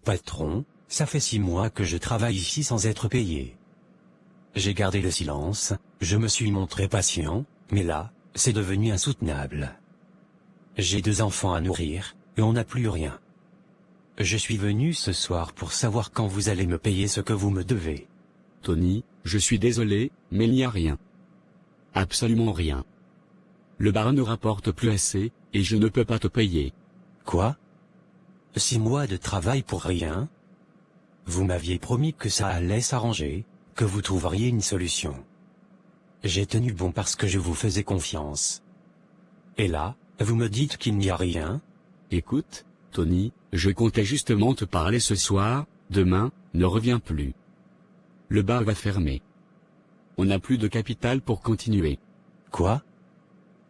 Patron, ça fait 6 mois que je travaille ici sans être payé. J'ai gardé le silence, je me suis montré patient, mais là, c'est devenu insoutenable. J'ai 2 enfants à nourrir, et on n'a plus rien. Je suis venu ce soir pour savoir quand vous allez me payer ce que vous me devez. Tony, je suis désolé, mais il n'y a rien. Absolument rien. Le bar ne rapporte plus assez, et je ne peux pas te payer. Quoi? 6 mois de travail pour rien? Vous m'aviez promis que ça allait s'arranger, que vous trouveriez une solution. J'ai tenu bon parce que je vous faisais confiance. Et là, vous me dites qu'il n'y a rien? Écoute, Tony, je comptais justement te parler ce soir, demain, ne reviens plus. Le bar va fermer. On n'a plus de capital pour continuer. Quoi?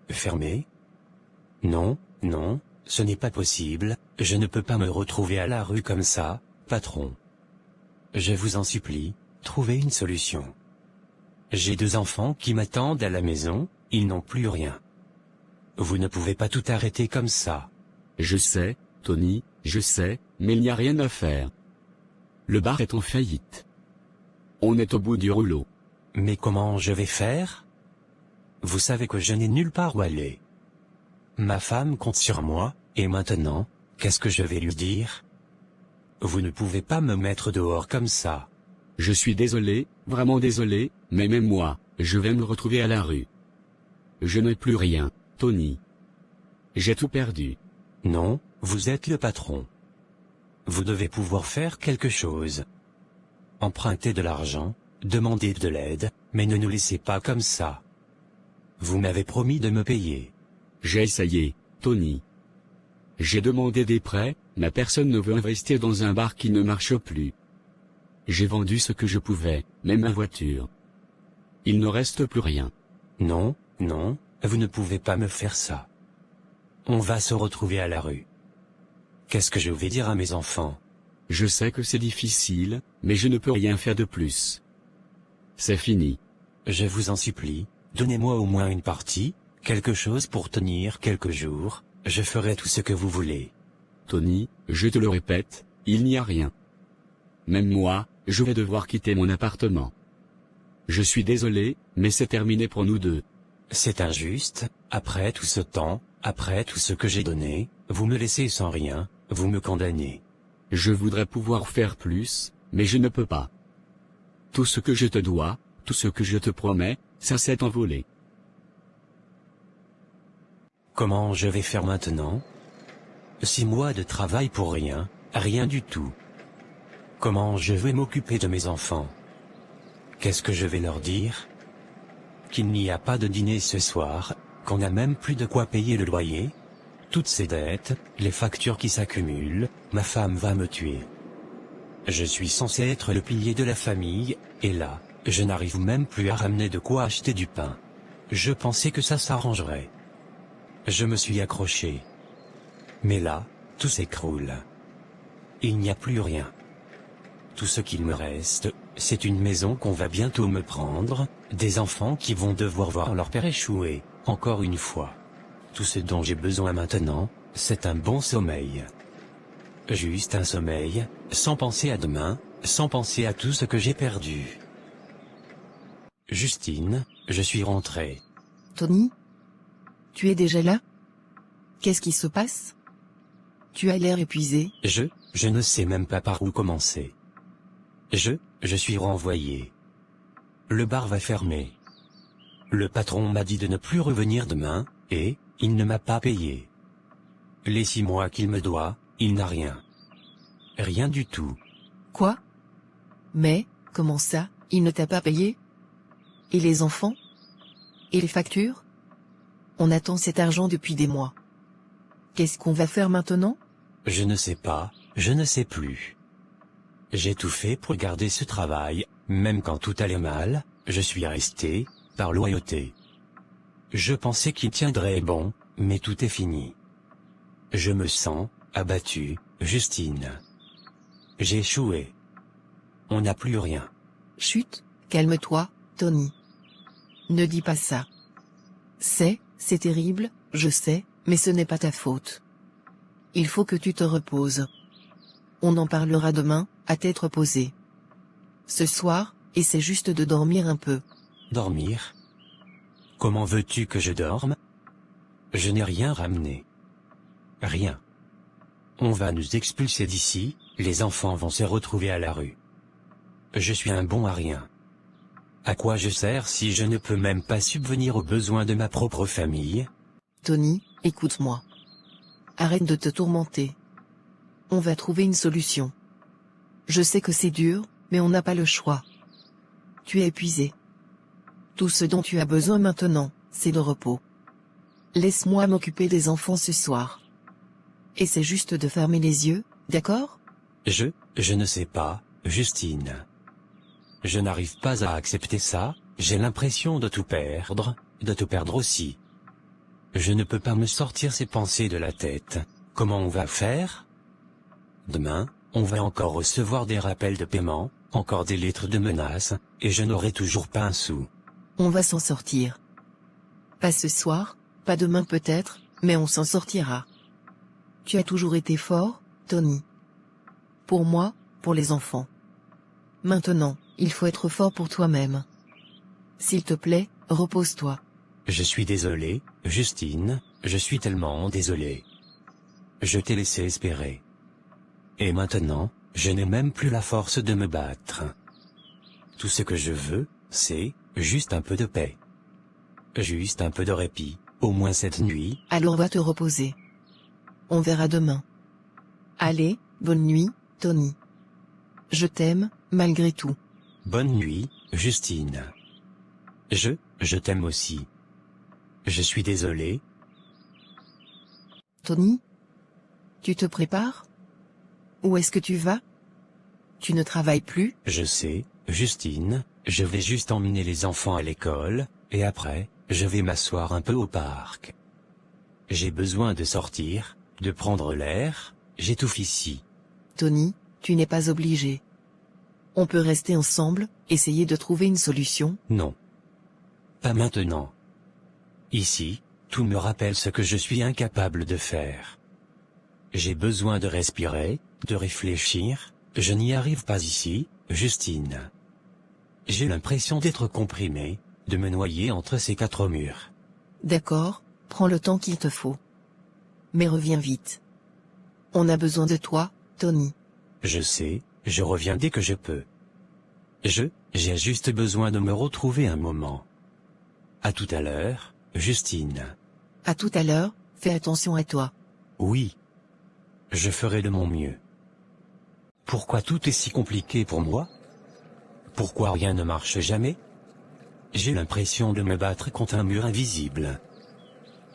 Fermé? Non, non, ce n'est pas possible, je ne peux pas me retrouver à la rue comme ça, patron. Je vous en supplie, trouvez une solution. J'ai 2 enfants qui m'attendent à la maison, ils n'ont plus rien. Vous ne pouvez pas tout arrêter comme ça. Je sais, Tony, je sais, mais il n'y a rien à faire. Le bar est en faillite. On est au bout du rouleau. Mais comment je vais faire? Vous savez que je n'ai nulle part où aller. Ma femme compte sur moi, et maintenant, qu'est-ce que je vais lui dire? Vous ne pouvez pas me mettre dehors comme ça. Je suis désolé, vraiment désolé, mais même moi, je vais me retrouver à la rue. Je n'ai plus rien, Tony. J'ai tout perdu. Non, vous êtes le patron. Vous devez pouvoir faire quelque chose. Empruntez de l'argent, demandez de l'aide, mais ne nous laissez pas comme ça. Vous m'avez promis de me payer. J'ai essayé, Tony. J'ai demandé des prêts, mais personne ne veut investir dans un bar qui ne marche plus. J'ai vendu ce que je pouvais, même ma voiture. Il ne reste plus rien. Non, non, vous ne pouvez pas me faire ça. On va se retrouver à la rue. Qu'est-ce que je vais dire à mes enfants? Je sais que c'est difficile, mais je ne peux rien faire de plus. C'est fini. Je vous en supplie, donnez-moi au moins une partie, quelque chose pour tenir quelques jours, je ferai tout ce que vous voulez. Tony, je te le répète, il n'y a rien. Même moi, je vais devoir quitter mon appartement. Je suis désolé, mais c'est terminé pour nous deux. C'est injuste, après tout ce temps, après tout ce que j'ai donné, vous me laissez sans rien, vous me condamnez. Je voudrais pouvoir faire plus, mais je ne peux pas. Tout ce que je te dois, tout ce que je te promets, ça s'est envolé. Comment je vais faire maintenant? 6 mois de travail pour rien, rien du tout. Comment je vais m'occuper de mes enfants? Qu'est-ce que je vais leur dire? Qu'il n'y a pas de dîner ce soir, qu'on n'a même plus de quoi payer le loyer? Toutes ces dettes, les factures qui s'accumulent, ma femme va me tuer. Je suis censé être le pilier de la famille, et là, je n'arrive même plus à ramener de quoi acheter du pain. Je pensais que ça s'arrangerait. Je me suis accroché. Mais là, tout s'écroule. Il n'y a plus rien. Tout ce qu'il me reste, c'est une maison qu'on va bientôt me prendre, des enfants qui vont devoir voir leur père échouer, encore une fois. Tout ce dont j'ai besoin maintenant, c'est un bon sommeil. Juste un sommeil, sans penser à demain, sans penser à tout ce que j'ai perdu. Justine, je suis rentré. Tony? Tu es déjà là? Qu'est-ce qui se passe? Tu as l'air épuisé. Je ne sais même pas par où commencer. Je suis renvoyé. Le bar va fermer. Le patron m'a dit de ne plus revenir demain, et, il ne m'a pas payé. Les 6 mois qu'il me doit, il n'a rien. Rien du tout. Quoi? Mais, comment ça, il ne t'a pas payé? Et les enfants? Et les factures? On attend cet argent depuis des mois. Qu'est-ce qu'on va faire maintenant? Je ne sais pas, je ne sais plus. J'ai tout fait pour garder ce travail, même quand tout allait mal, je suis resté, par loyauté. Je pensais qu'il tiendrait bon, mais tout est fini. Je me sens abattu, Justine. J'ai échoué. On n'a plus rien. Chut, calme-toi, Tony. Ne dis pas ça. C'est terrible, je sais, mais ce n'est pas ta faute. Il faut que tu te reposes. On en parlera demain, à tête reposée. Ce soir, essaie juste de dormir un peu. Dormir? Comment veux-tu que je dorme? Je n'ai rien ramené. Rien. On va nous expulser d'ici, les enfants vont se retrouver à la rue. Je suis un bon à rien. À quoi je sers si je ne peux même pas subvenir aux besoins de ma propre famille? Tony, écoute-moi. Arrête de te tourmenter. On va trouver une solution. Je sais que c'est dur, mais on n'a pas le choix. Tu es épuisé. Tout ce dont tu as besoin maintenant, c'est de repos. Laisse-moi m'occuper des enfants ce soir. Essaie juste de fermer les yeux, d'accord? Je ne sais pas, Justine. Je n'arrive pas à accepter ça, j'ai l'impression de tout perdre, de te perdre aussi. Je ne peux pas me sortir ces pensées de la tête. Comment on va faire? Demain, on va encore recevoir des rappels de paiement, encore des lettres de menaces, et je n'aurai toujours pas un sou. On va s'en sortir. Pas ce soir, pas demain peut-être, mais on s'en sortira. Tu as toujours été fort, Tony. Pour moi, pour les enfants. Maintenant, il faut être fort pour toi-même. S'il te plaît, repose-toi. Je suis désolé, Justine, je suis tellement désolé. Je t'ai laissé espérer. Et maintenant, je n'ai même plus la force de me battre. Tout ce que je veux, c'est juste un peu de paix. Juste un peu de répit, au moins cette nuit. Alors va te reposer. On verra demain. Allez, bonne nuit, Tony. Je t'aime, malgré tout. Bonne nuit, Justine. Je t'aime aussi. Je suis désolé. Tony? Tu te prépares? Où est-ce que tu vas? Tu ne travailles plus? Je sais, Justine, je vais juste emmener les enfants à l'école, et après, je vais m'asseoir un peu au parc. J'ai besoin de sortir, de prendre l'air, j'étouffe ici. Tony, tu n'es pas obligé. On peut rester ensemble, essayer de trouver une solution. Non. Pas maintenant. Ici, tout me rappelle ce que je suis incapable de faire. J'ai besoin de respirer, de réfléchir, je n'y arrive pas ici, Justine. J'ai l'impression d'être comprimé, de me noyer entre ces quatre murs. D'accord, prends le temps qu'il te faut. Mais reviens vite. On a besoin de toi, Tony. Je sais, je reviens dès que je peux. J'ai juste besoin de me retrouver un moment. À tout à l'heure, Justine. À tout à l'heure, fais attention à toi. Oui. Je ferai de mon mieux. Pourquoi tout est si compliqué pour moi? Pourquoi rien ne marche jamais? J'ai l'impression de me battre contre un mur invisible.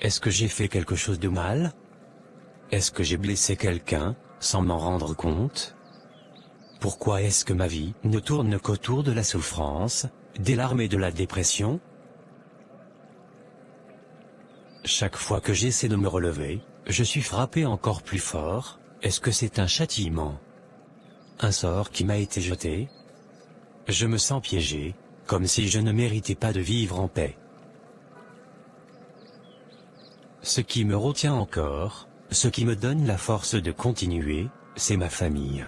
Est-ce que j'ai fait quelque chose de mal? Est-ce que j'ai blessé quelqu'un, sans m'en rendre compte? Pourquoi est-ce que ma vie ne tourne qu'autour de la souffrance, des larmes et de la dépression? Chaque fois que j'essaie de me relever, je suis frappé encore plus fort. Est-ce que c'est un châtiment? Un sort qui m'a été jeté? Je me sens piégé, comme si je ne méritais pas de vivre en paix. Ce qui me retient encore, ce qui me donne la force de continuer, c'est ma famille.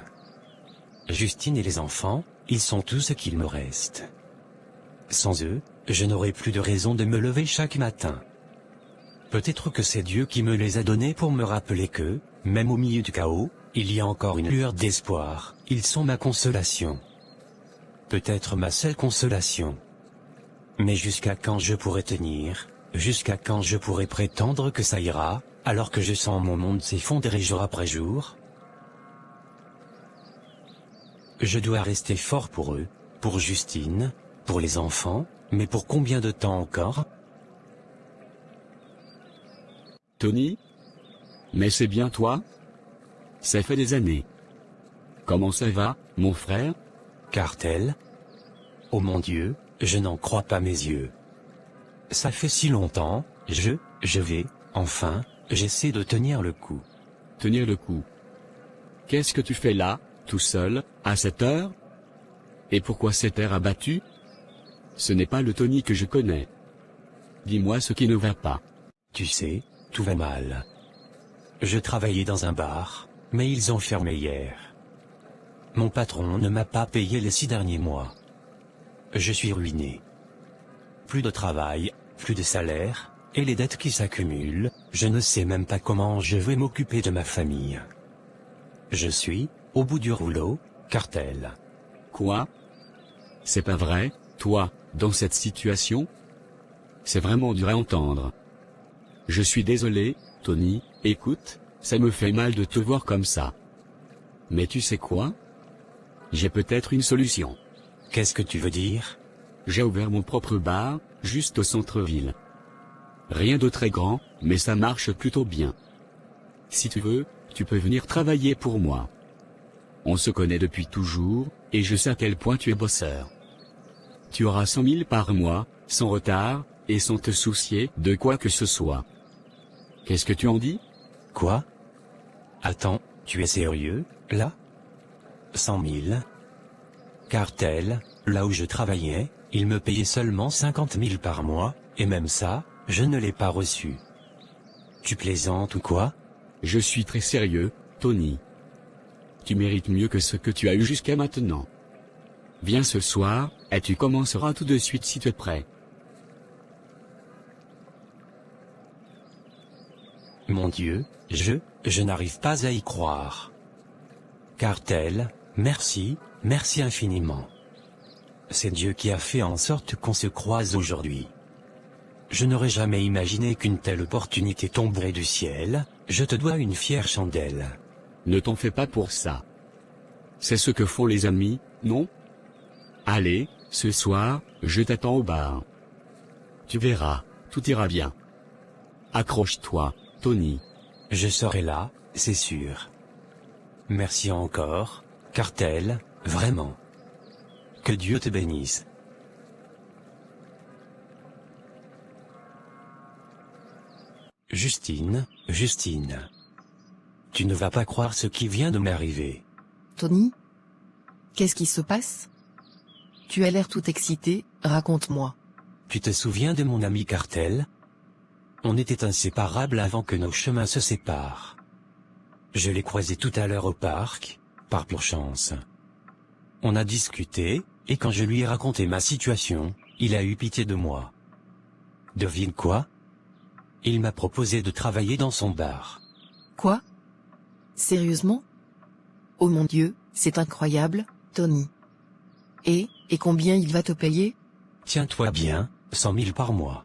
Justine et les enfants, ils sont tout ce qu'il me reste. Sans eux, je n'aurai plus de raison de me lever chaque matin. Peut-être que c'est Dieu qui me les a donnés pour me rappeler que, même au milieu du chaos, il y a encore une lueur d'espoir, ils sont ma consolation. Peut-être ma seule consolation. Mais jusqu'à quand je pourrai tenir, jusqu'à quand je pourrai prétendre que ça ira, alors que je sens mon monde s'effondrer jour après jour? Je dois rester fort pour eux, pour Justine, pour les enfants, mais pour combien de temps encore? Tony? Mais c'est bien toi? Ça fait des années. Comment ça va, mon frère? Cartel? Oh mon Dieu, je n'en crois pas mes yeux. Ça fait si longtemps, je vais, enfin, j'essaie de tenir le coup. Tenir le coup. Qu'est-ce que tu fais là, tout seul, à cette heure? Et pourquoi cet air abattu? Ce n'est pas le Tony que je connais. Dis-moi ce qui ne va pas. Tu sais, tout va mal. Je travaillais dans un bar, mais ils ont fermé hier. Mon patron ne m'a pas payé les 6 derniers mois. Je suis ruiné. Plus de travail, plus de salaire, et les dettes qui s'accumulent, je ne sais même pas comment je vais m'occuper de ma famille. Je suis, au bout du rouleau, Cartel. Quoi? C'est pas vrai, toi, dans cette situation? C'est vraiment dur à entendre. Je suis désolé, Tony, écoute, ça me fait mal de te voir comme ça. Mais tu sais quoi? J'ai peut-être une solution. Qu'est-ce que tu veux dire? J'ai ouvert mon propre bar, juste au centre-ville. Rien de très grand, mais ça marche plutôt bien. Si tu veux, tu peux venir travailler pour moi. On se connaît depuis toujours, et je sais à quel point tu es bosseur. Tu auras 100 000 par mois, sans retard, et sans te soucier de quoi que ce soit. Qu'est-ce que tu en dis? Quoi? Attends, tu es sérieux, là? 100 000? Cartel, là où je travaillais, il me payait seulement 50 000 par mois, et même ça, je ne l'ai pas reçu. Tu plaisantes ou quoi? Je suis très sérieux, Tony. Tu mérites mieux que ce que tu as eu jusqu'à maintenant. Viens ce soir, et tu commenceras tout de suite si tu es prêt. Mon Dieu, je n'arrive pas à y croire. Cartel, merci, merci infiniment. C'est Dieu qui a fait en sorte qu'on se croise aujourd'hui. Je n'aurais jamais imaginé qu'une telle opportunité tomberait du ciel, je te dois une fière chandelle. Ne t'en fais pas pour ça. C'est ce que font les amis, non? Allez, ce soir, je t'attends au bar. Tu verras, tout ira bien. Accroche-toi, Tony. Je serai là, c'est sûr. Merci encore, Cartel, vraiment. Que Dieu te bénisse. Justine, Justine. Tu ne vas pas croire ce qui vient de m'arriver. Tony? Qu'est-ce qui se passe? Tu as l'air tout excité, raconte-moi. Tu te souviens de mon ami Cartel? On était inséparables avant que nos chemins se séparent. Je l'ai croisé tout à l'heure au parc, par pure chance. On a discuté, et quand je lui ai raconté ma situation, il a eu pitié de moi. Devine quoi? Il m'a proposé de travailler dans son bar. Quoi? Sérieusement? Oh mon Dieu, c'est incroyable, Tony. Et combien il va te payer? Tiens-toi bien, 100 000 par mois.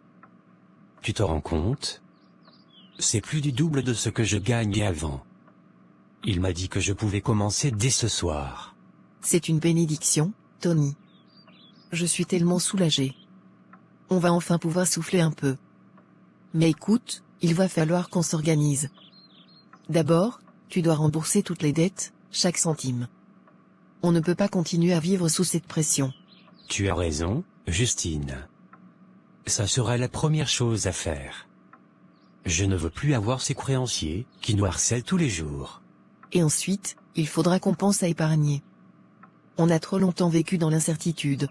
Tu te rends compte? C'est plus du double de ce que je gagnais avant. Il m'a dit que je pouvais commencer dès ce soir. C'est une bénédiction, Tony. Je suis tellement soulagé. On va enfin pouvoir souffler un peu. Mais écoute, il va falloir qu'on s'organise. D'abord, tu dois rembourser toutes les dettes, chaque centime. On ne peut pas continuer à vivre sous cette pression. Tu as raison, Justine. Ça sera la première chose à faire. Je ne veux plus avoir ces créanciers qui nous harcèlent tous les jours. Et ensuite, il faudra qu'on pense à épargner. On a trop longtemps vécu dans l'incertitude.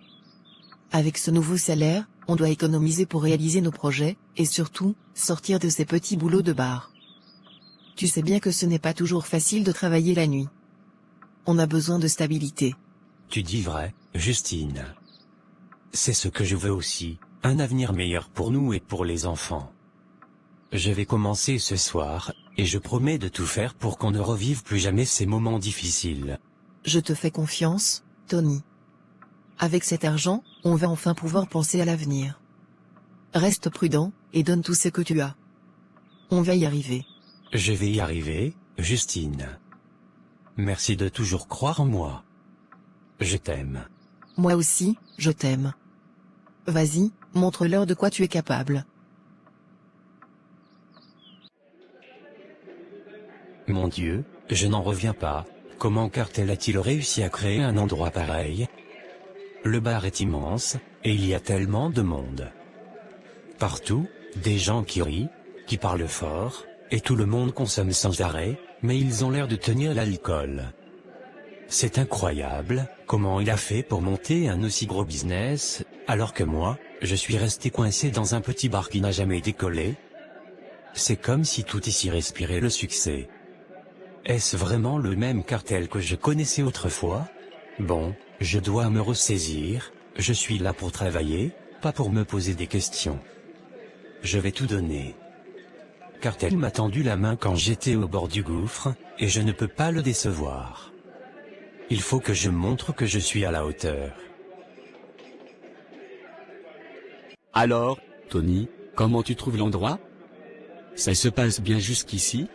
Avec ce nouveau salaire, on doit économiser pour réaliser nos projets, et surtout, sortir de ces petits boulots de bar. Tu sais bien que ce n'est pas toujours facile de travailler la nuit. On a besoin de stabilité. Tu dis vrai, Justine. C'est ce que je veux aussi, un avenir meilleur pour nous et pour les enfants. Je vais commencer ce soir, et je promets de tout faire pour qu'on ne revive plus jamais ces moments difficiles. Je te fais confiance, Tony. Avec cet argent, on va enfin pouvoir penser à l'avenir. Reste prudent, et donne tout ce que tu as. On va y arriver. Je vais y arriver, Justine. Merci de toujours croire en moi. Je t'aime. Moi aussi, je t'aime. Vas-y, montre-leur de quoi tu es capable. Mon Dieu, je n'en reviens pas. Comment Cartel a-t-il réussi à créer un endroit pareil? Le bar est immense, et il y a tellement de monde. Partout, des gens qui rient, qui parlent fort, et tout le monde consomme sans arrêt, mais ils ont l'air de tenir l'alcool. C'est incroyable, comment il a fait pour monter un aussi gros business, alors que moi, je suis resté coincé dans un petit bar qui n'a jamais décollé. C'est comme si tout ici respirait le succès. Est-ce vraiment le même Cartel que je connaissais autrefois? Bon, je dois me ressaisir, je suis là pour travailler, pas pour me poser des questions. Je vais tout donner. Cartel m'a tendu la main quand j'étais au bord du gouffre, et je ne peux pas le décevoir. Il faut que je montre que je suis à la hauteur. Alors, Tony, comment tu trouves l'endroit? Ça se passe bien jusqu'ici?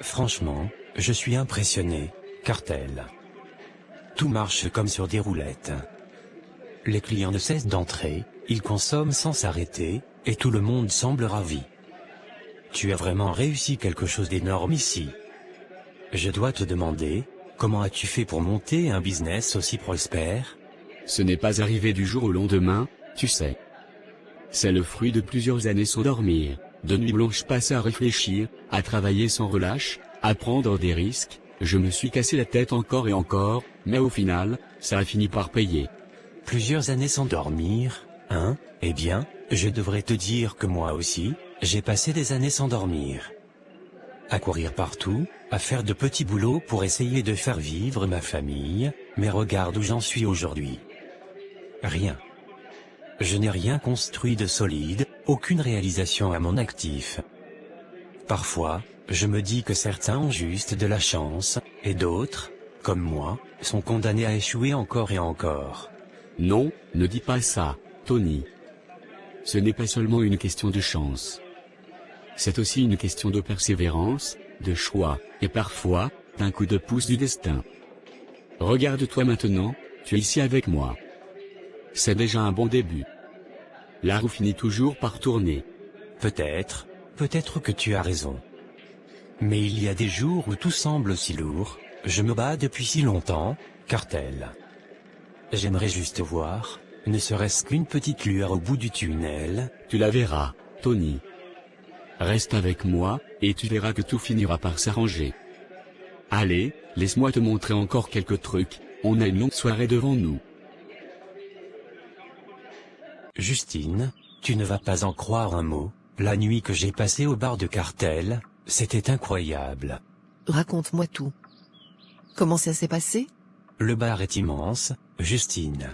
Franchement, je suis impressionné, Cartel. Tout marche comme sur des roulettes. Les clients ne cessent d'entrer, ils consomment sans s'arrêter, et tout le monde semble ravi. Tu as vraiment réussi quelque chose d'énorme ici. Je dois te demander, comment as-tu fait pour monter un business aussi prospère? Ce n'est pas arrivé du jour au lendemain, tu sais. C'est le fruit de plusieurs années sans dormir, de nuits blanches passées à réfléchir, à travailler sans relâche, à prendre des risques. Je me suis cassé la tête encore et encore, mais au final, ça a fini par payer. Plusieurs années sans dormir, hein? Eh bien, je devrais te dire que moi aussi, j'ai passé des années sans dormir. À courir partout, à faire de petits boulots pour essayer de faire vivre ma famille, mais regarde où j'en suis aujourd'hui. Rien. Je n'ai rien construit de solide, aucune réalisation à mon actif. Parfois, je me dis que certains ont juste de la chance, et d'autres, comme moi, sont condamnés à échouer encore et encore. Non, ne dis pas ça, Tony. Ce n'est pas seulement une question de chance. C'est aussi une question de persévérance, de choix, et parfois, d'un coup de pouce du destin. Regarde-toi maintenant, tu es ici avec moi. C'est déjà un bon début. La roue finit toujours par tourner. Peut-être que tu as raison. Mais il y a des jours où tout semble si lourd, je me bats depuis si longtemps, Cartel. J'aimerais juste voir, ne serait-ce qu'une petite lueur au bout du tunnel. Tu la verras, Tony. Reste avec moi, et tu verras que tout finira par s'arranger. Allez, laisse-moi te montrer encore quelques trucs, on a une longue soirée devant nous. Justine, tu ne vas pas en croire un mot, la nuit que j'ai passée au bar de Cartel, c'était incroyable. Raconte-moi tout. Comment ça s'est passé? Le bar est immense, Justine.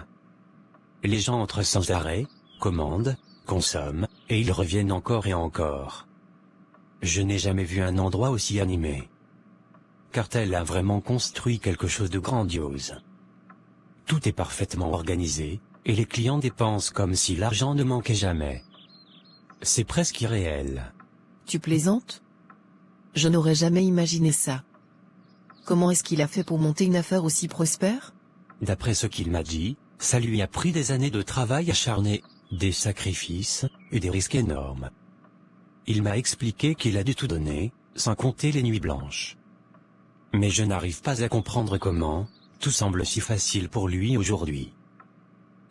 Les gens entrent sans arrêt, commandent, consomment, et ils reviennent encore et encore. Je n'ai jamais vu un endroit aussi animé. Cartel a vraiment construit quelque chose de grandiose. Tout est parfaitement organisé, et les clients dépensent comme si l'argent ne manquait jamais. C'est presque irréel. Tu plaisantes? Je n'aurais jamais imaginé ça. Comment est-ce qu'il a fait pour monter une affaire aussi prospère? D'après ce qu'il m'a dit, ça lui a pris des années de travail acharné, des sacrifices, et des risques énormes. Il m'a expliqué qu'il a dû tout donner, sans compter les nuits blanches. Mais je n'arrive pas à comprendre comment, tout semble si facile pour lui aujourd'hui.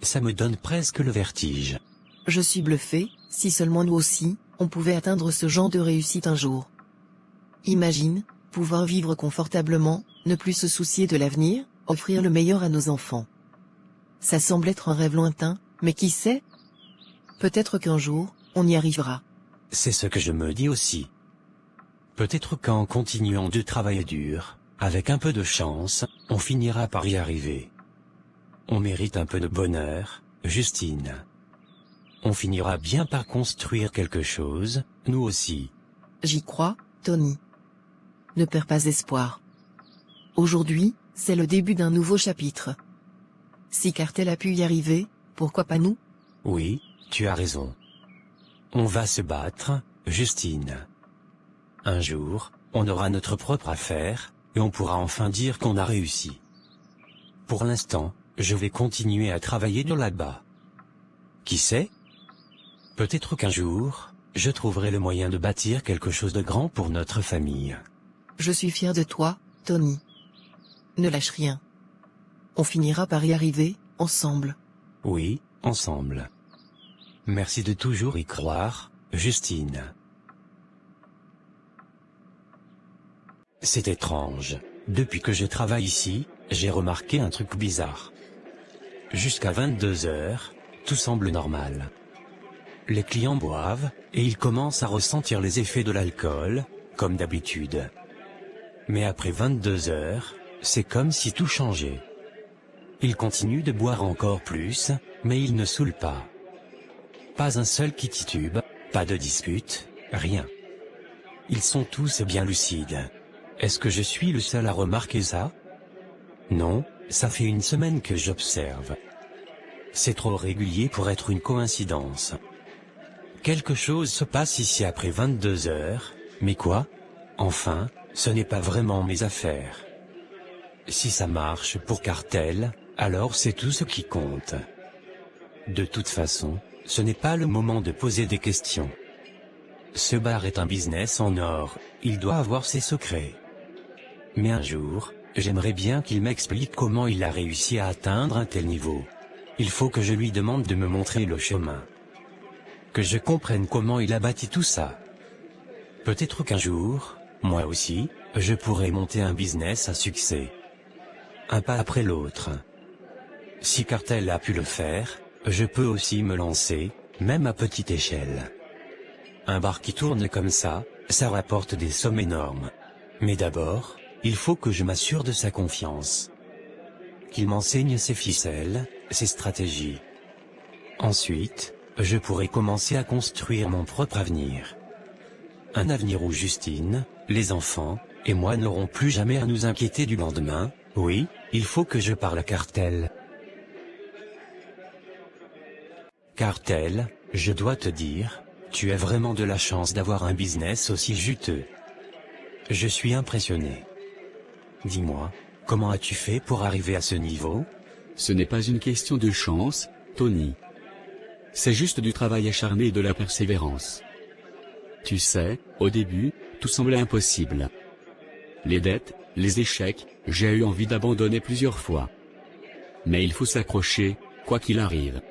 Ça me donne presque le vertige. Je suis bluffé, si seulement nous aussi, on pouvait atteindre ce genre de réussite un jour. Imagine, pouvoir vivre confortablement, ne plus se soucier de l'avenir, offrir le meilleur à nos enfants. Ça semble être un rêve lointain, mais qui sait? Peut-être qu'un jour, on y arrivera. C'est ce que je me dis aussi. Peut-être qu'en continuant de travailler dur, avec un peu de chance, on finira par y arriver. On mérite un peu de bonheur, Justine. On finira bien par construire quelque chose, nous aussi. J'y crois, Tony. Ne perds pas espoir. Aujourd'hui, c'est le début d'un nouveau chapitre. Si Cartel a pu y arriver, pourquoi pas nous? Oui, tu as raison. On va se battre, Justine. Un jour, on aura notre propre affaire, et on pourra enfin dire qu'on a réussi. Pour l'instant, je vais continuer à travailler de là-bas. Qui sait? Peut-être qu'un jour, je trouverai le moyen de bâtir quelque chose de grand pour notre famille. Je suis fier de toi, Tony. Ne lâche rien. On finira par y arriver, ensemble. Oui, ensemble. Merci de toujours y croire, Justine. C'est étrange. Depuis que je travaille ici, j'ai remarqué un truc bizarre. Jusqu'à 22 heures, tout semble normal. Les clients boivent, et ils commencent à ressentir les effets de l'alcool, comme d'habitude. Mais après 22 heures, c'est comme si tout changeait. Il continue de boire encore plus, mais il ne saoule pas. Pas un seul qui titube, pas de dispute, rien. Ils sont tous bien lucides. Est-ce que je suis le seul à remarquer ça? Non, ça fait une semaine que j'observe. C'est trop régulier pour être une coïncidence. Quelque chose se passe ici après 22 heures, mais quoi? Enfin, ce n'est pas vraiment mes affaires. Si ça marche pour Cartel, alors c'est tout ce qui compte. De toute façon, ce n'est pas le moment de poser des questions. Ce bar est un business en or, il doit avoir ses secrets. Mais un jour, j'aimerais bien qu'il m'explique comment il a réussi à atteindre un tel niveau. Il faut que je lui demande de me montrer le chemin. Que je comprenne comment il a bâti tout ça. Peut-être qu'un jour, moi aussi, je pourrai monter un business à succès. Un pas après l'autre. Si Cartel a pu le faire, je peux aussi me lancer, même à petite échelle. Un bar qui tourne comme ça rapporte des sommes énormes. Mais d'abord, il faut que je m'assure de sa confiance. Qu'il m'enseigne ses ficelles, ses stratégies. Ensuite, je pourrai commencer à construire mon propre avenir. Un avenir où Justine, les enfants, et moi n'aurons plus jamais à nous inquiéter du lendemain. Oui, il faut que je parle à Cartel. Cartel, je dois te dire, tu as vraiment de la chance d'avoir un business aussi juteux. Je suis impressionné. Dis-moi, comment as-tu fait pour arriver à ce niveau? Ce n'est pas une question de chance, Tony. C'est juste du travail acharné et de la persévérance. Tu sais, au début, tout semblait impossible. Les dettes, les échecs, j'ai eu envie d'abandonner plusieurs fois. Mais il faut s'accrocher, quoi qu'il arrive.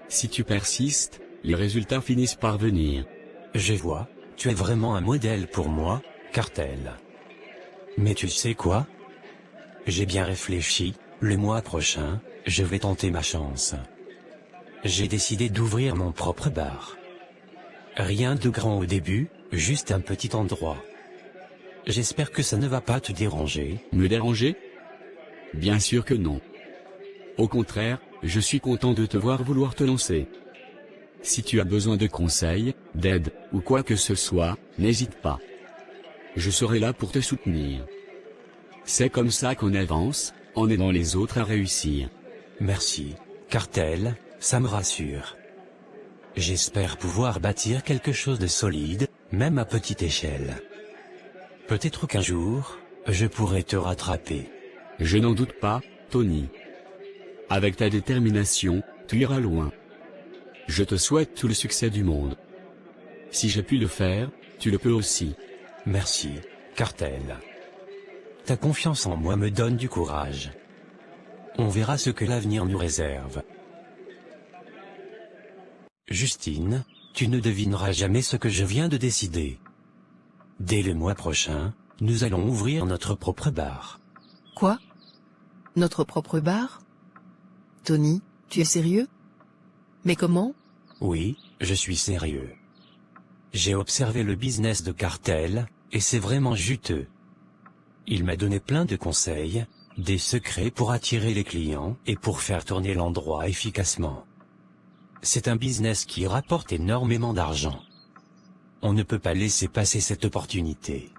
Si tu persistes, les résultats finissent par venir. Je vois, tu es vraiment un modèle pour moi, Cartel. Mais tu sais quoi? J'ai bien réfléchi, le mois prochain, je vais tenter ma chance. J'ai décidé d'ouvrir mon propre bar. Rien de grand au début, juste un petit endroit. J'espère que ça ne va pas te déranger. Me déranger? Bien sûr que non. Au contraire, je suis content de te voir vouloir te lancer. Si tu as besoin de conseils, d'aide, ou quoi que ce soit, n'hésite pas. Je serai là pour te soutenir. C'est comme ça qu'on avance, en aidant les autres à réussir. Merci, Cartel, ça me rassure. J'espère pouvoir bâtir quelque chose de solide, même à petite échelle. Peut-être qu'un jour, je pourrai te rattraper. Je n'en doute pas, Tony. Avec ta détermination, tu iras loin. Je te souhaite tout le succès du monde. Si j'ai pu le faire, tu le peux aussi. Merci, Cartel. Ta confiance en moi me donne du courage. On verra ce que l'avenir nous réserve. Justine, tu ne devineras jamais ce que je viens de décider. Dès le mois prochain, nous allons ouvrir notre propre bar. Quoi? Notre propre bar? Tony, tu es sérieux? Mais comment? Oui, je suis sérieux. J'ai observé le business de Cartel, et c'est vraiment juteux. Il m'a donné plein de conseils, des secrets pour attirer les clients et pour faire tourner l'endroit efficacement. C'est un business qui rapporte énormément d'argent. On ne peut pas laisser passer cette opportunité.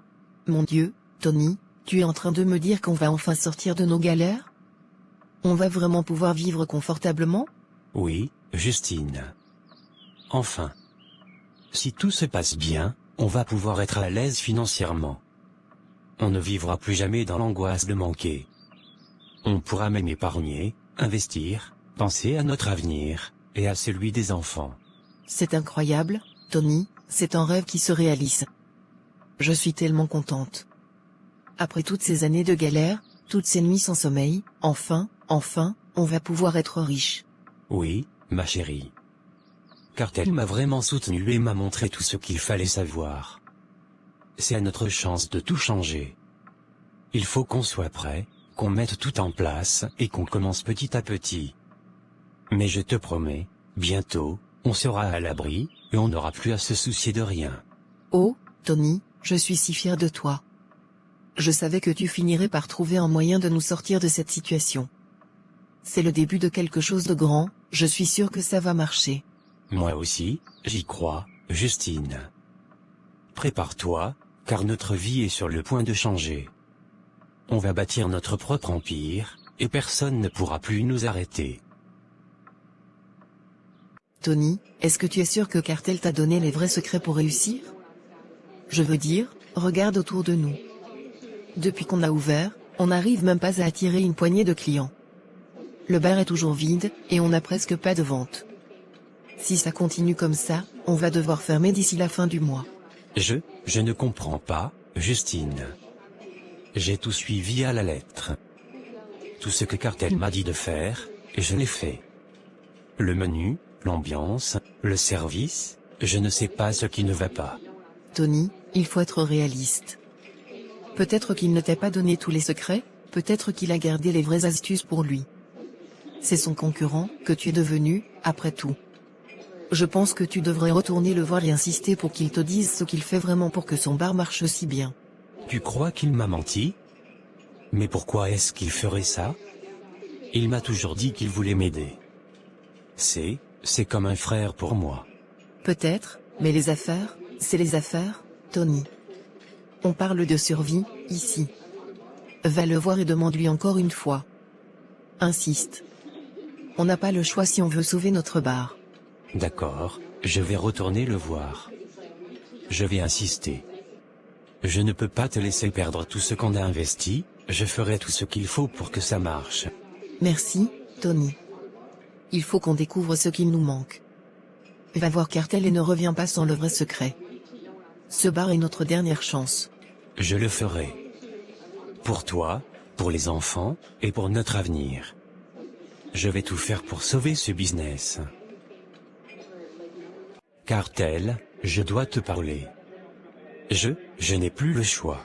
Mon Dieu, Tony, tu es en train de me dire qu'on va enfin sortir de nos galères? On va vraiment pouvoir vivre confortablement? Oui, Justine. Enfin. Si tout se passe bien, on va pouvoir être à l'aise financièrement. On ne vivra plus jamais dans l'angoisse de manquer. On pourra même épargner, investir, penser à notre avenir, et à celui des enfants. C'est incroyable, Tony, c'est un rêve qui se réalise. Je suis tellement contente. Après toutes ces années de galère, toutes ces nuits sans sommeil, enfin, on va pouvoir être riche. Oui, ma chérie. Cartel m'a vraiment soutenu et m'a montré tout ce qu'il fallait savoir. C'est à notre chance de tout changer. Il faut qu'on soit prêt, qu'on mette tout en place et qu'on commence petit à petit. Mais je te promets, bientôt, on sera à l'abri, et on n'aura plus à se soucier de rien. Oh, Tony, je suis si fière de toi. Je savais que tu finirais par trouver un moyen de nous sortir de cette situation. C'est le début de quelque chose de grand, je suis sûr que ça va marcher. Moi aussi, j'y crois, Justine. Prépare-toi, car notre vie est sur le point de changer. On va bâtir notre propre empire, et personne ne pourra plus nous arrêter. Tony, est-ce que tu es sûr que Cartel t'a donné les vrais secrets pour réussir? Je veux dire, regarde autour de nous. Depuis qu'on a ouvert, on n'arrive même pas à attirer une poignée de clients. Le bar est toujours vide, et on n'a presque pas de vente. Si ça continue comme ça, on va devoir fermer d'ici la fin du mois. Je ne comprends pas, Justine. J'ai tout suivi à la lettre. Tout ce que Cartel m'a dit de faire, je l'ai fait. Le menu, l'ambiance, le service, je ne sais pas ce qui ne va pas. Tony, il faut être réaliste. Peut-être qu'il ne t'a pas donné tous les secrets, peut-être qu'il a gardé les vraies astuces pour lui. C'est son concurrent que tu es devenu, après tout. Je pense que tu devrais retourner le voir et insister pour qu'il te dise ce qu'il fait vraiment pour que son bar marche si bien. Tu crois qu'il m'a menti? Mais pourquoi est-ce qu'il ferait ça? Il m'a toujours dit qu'il voulait m'aider. C'est comme un frère pour moi. Peut-être, mais les affaires, c'est les affaires, Tony. On parle de survie, ici. Va le voir et demande-lui encore une fois. Insiste. On n'a pas le choix si on veut sauver notre bar. D'accord, je vais retourner le voir. Je vais insister. Je ne peux pas te laisser perdre tout ce qu'on a investi, je ferai tout ce qu'il faut pour que ça marche. Merci, Tony. Il faut qu'on découvre ce qu'il nous manque. Va voir Cartel et ne reviens pas sans le vrai secret. Ce bar est notre dernière chance. Je le ferai. Pour toi, pour les enfants, et pour notre avenir. Je vais tout faire pour sauver ce business. Cartel, je dois te parler. Je n'ai plus le choix.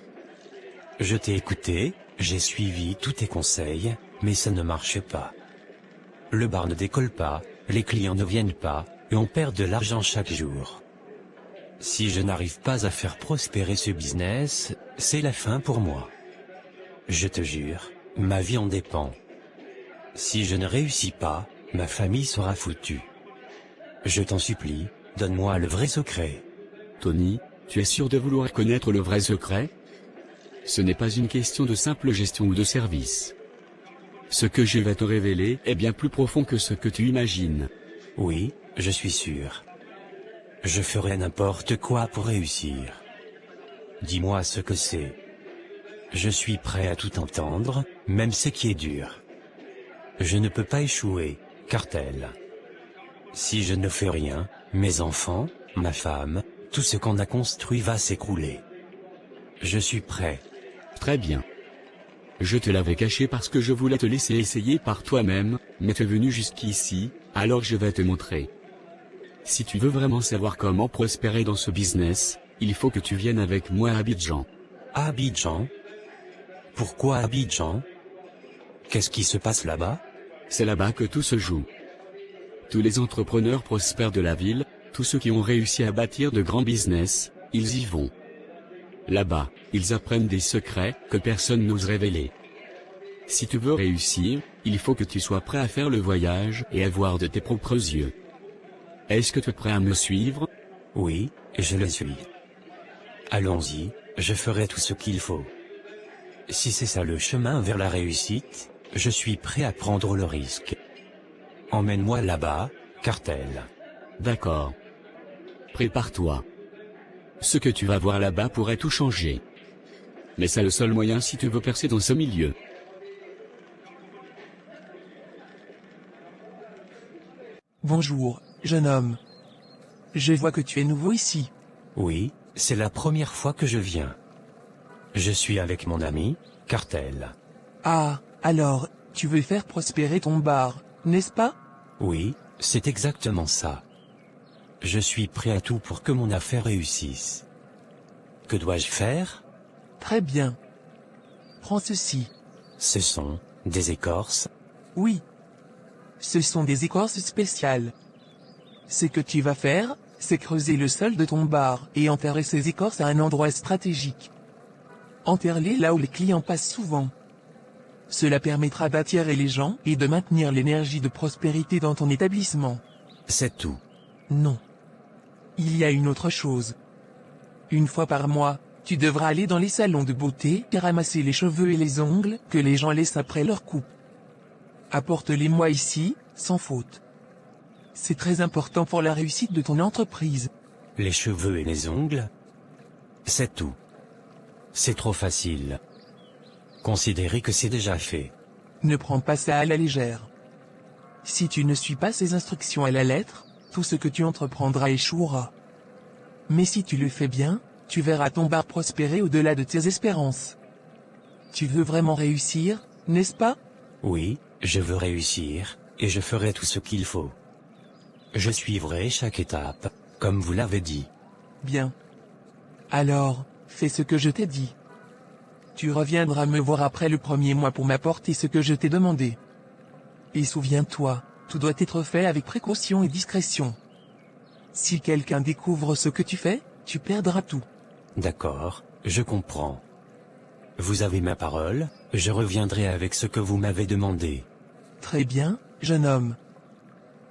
Je t'ai écouté, j'ai suivi tous tes conseils, mais ça ne marche pas. Le bar ne décolle pas, les clients ne viennent pas, et on perd de l'argent chaque jour. Si je n'arrive pas à faire prospérer ce business, c'est la fin pour moi. Je te jure, ma vie en dépend. Si je ne réussis pas, ma famille sera foutue. Je t'en supplie, donne-moi le vrai secret. Tony, tu es sûr de vouloir connaître le vrai secret? Ce n'est pas une question de simple gestion ou de service. Ce que je vais te révéler est bien plus profond que ce que tu imagines. Oui, je suis sûr. Je ferai n'importe quoi pour réussir. Dis-moi ce que c'est. Je suis prêt à tout entendre, même ce qui est dur. Je ne peux pas échouer, Cartel. Si je ne fais rien, mes enfants, ma femme, tout ce qu'on a construit va s'écrouler. Je suis prêt. Très bien. Je te l'avais caché parce que je voulais te laisser essayer par toi-même, mais tu es venu jusqu'ici, alors je vais te montrer. Si tu veux vraiment savoir comment prospérer dans ce business, il faut que tu viennes avec moi à Abidjan. Abidjan? Pourquoi Abidjan? Qu'est-ce qui se passe là-bas? C'est là-bas que tout se joue. Tous les entrepreneurs prospères de la ville, tous ceux qui ont réussi à bâtir de grands business, ils y vont. Là-bas, ils apprennent des secrets que personne n'ose révéler. Si tu veux réussir, il faut que tu sois prêt à faire le voyage et à voir de tes propres yeux. Est-ce que tu es prêt à me suivre? Oui, je le suis. Allons-y, je ferai tout ce qu'il faut. Si c'est ça le chemin vers la réussite, je suis prêt à prendre le risque. Emmène-moi là-bas, Cartel. D'accord. Prépare-toi. Ce que tu vas voir là-bas pourrait tout changer. Mais c'est le seul moyen si tu veux percer dans ce milieu. Bonjour, jeune homme. Je vois que tu es nouveau ici. Oui, c'est la première fois que je viens. Je suis avec mon ami, Cartel. Ah, alors, tu veux faire prospérer ton bar, n'est-ce pas? Oui, c'est exactement ça. Je suis prêt à tout pour que mon affaire réussisse. Que dois-je faire? Très bien. Prends ceci. Ce sont des écorces? Oui. Ce sont des écorces spéciales. Ce que tu vas faire, c'est creuser le sol de ton bar et enterrer ces écorces à un endroit stratégique. Enterre-les là où les clients passent souvent. Cela permettra d'attirer les gens et de maintenir l'énergie de prospérité dans ton établissement. C'est tout. Non. Il y a une autre chose. Une fois par mois, tu devras aller dans les salons de beauté et ramasser les cheveux et les ongles que les gens laissent après leur coupe. Apporte-les-moi ici, sans faute. C'est très important pour la réussite de ton entreprise. Les cheveux et les ongles? C'est tout. C'est trop facile. Considérez que c'est déjà fait. Ne prends pas ça à la légère. Si tu ne suis pas ces instructions à la lettre, tout ce que tu entreprendras échouera. Mais si tu le fais bien, tu verras ton bar prospérer au-delà de tes espérances. Tu veux vraiment réussir, n'est-ce pas? Oui, je veux réussir, et je ferai tout ce qu'il faut. Je suivrai chaque étape, comme vous l'avez dit. Bien. Alors, fais ce que je t'ai dit. Tu reviendras me voir après le 1er mois pour m'apporter ce que je t'ai demandé. Et souviens-toi, tout doit être fait avec précaution et discrétion. Si quelqu'un découvre ce que tu fais, tu perdras tout. D'accord, je comprends. Vous avez ma parole, je reviendrai avec ce que vous m'avez demandé. Très bien, jeune homme.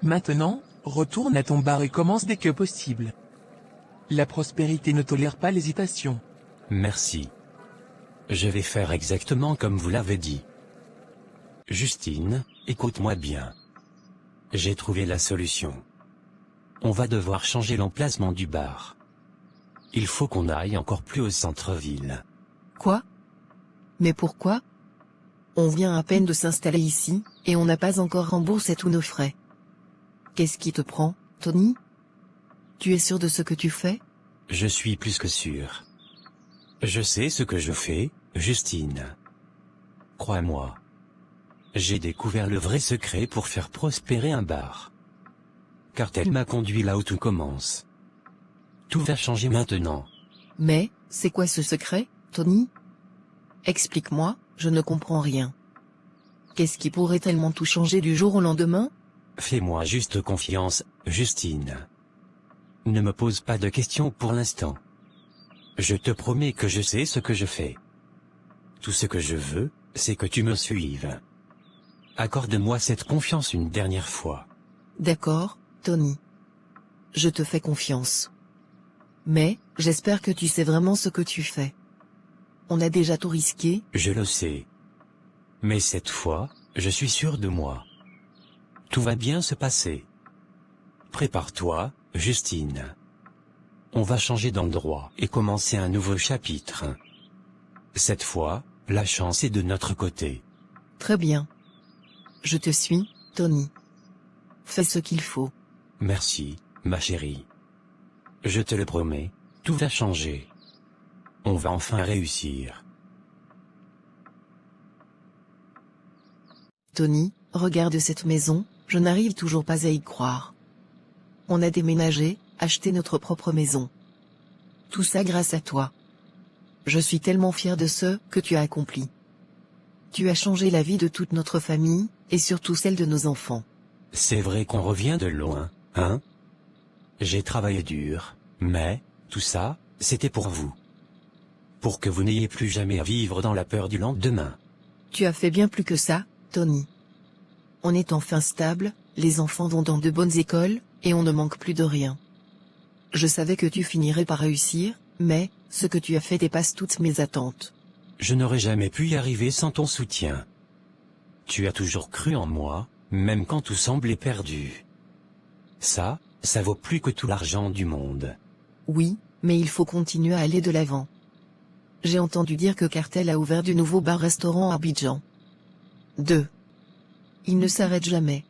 Maintenant, retourne à ton bar et commence dès que possible. La prospérité ne tolère pas l'hésitation. Merci. Je vais faire exactement comme vous l'avez dit. Justine, écoute-moi bien. J'ai trouvé la solution. On va devoir changer l'emplacement du bar. Il faut qu'on aille encore plus au centre-ville. Quoi? Mais pourquoi? On vient à peine de s'installer ici, et on n'a pas encore remboursé tous nos frais. Qu'est-ce qui te prend, Tony? Tu es sûr de ce que tu fais? Je suis plus que sûr. Je sais ce que je fais, Justine. Crois-moi. J'ai découvert le vrai secret pour faire prospérer un bar. Cartel m'a conduit là où tout commence. Tout va changer maintenant. Mais, c'est quoi ce secret, Tony? Explique-moi, je ne comprends rien. Qu'est-ce qui pourrait tellement tout changer du jour au lendemain? Fais-moi juste confiance, Justine. Ne me pose pas de questions pour l'instant. Je te promets que je sais ce que je fais. Tout ce que je veux, c'est que tu me suives. Accorde-moi cette confiance une dernière fois. D'accord, Tony. Je te fais confiance. Mais, j'espère que tu sais vraiment ce que tu fais. On a déjà tout risqué. Je le sais. Mais cette fois, je suis sûr de moi. Tout va bien se passer. Prépare-toi, Justine. On va changer d'endroit et commencer un nouveau chapitre. Cette fois, la chance est de notre côté. Très bien. Je te suis, Tony. Fais ce qu'il faut. Merci, ma chérie. Je te le promets, tout va changer. On va enfin réussir. Tony, regarde cette maison, je n'arrive toujours pas à y croire. On a déménagé, acheté notre propre maison. Tout ça grâce à toi. Je suis tellement fier de ce que tu as accompli. Tu as changé la vie de toute notre famille, et surtout celle de nos enfants. C'est vrai qu'on revient de loin, hein? J'ai travaillé dur, mais, tout ça, c'était pour vous. Pour que vous n'ayez plus jamais à vivre dans la peur du lendemain. Tu as fait bien plus que ça, Tony. On est enfin stable, les enfants vont dans de bonnes écoles, et on ne manque plus de rien. Je savais que tu finirais par réussir, mais, ce que tu as fait dépasse toutes mes attentes. Je n'aurais jamais pu y arriver sans ton soutien. Tu as toujours cru en moi, même quand tout semblait perdu. Ça vaut plus que tout l'argent du monde. Oui, mais il faut continuer à aller de l'avant. J'ai entendu dire que Cartel a ouvert du nouveau bar-restaurant à Abidjan. 2. Il ne s'arrête jamais.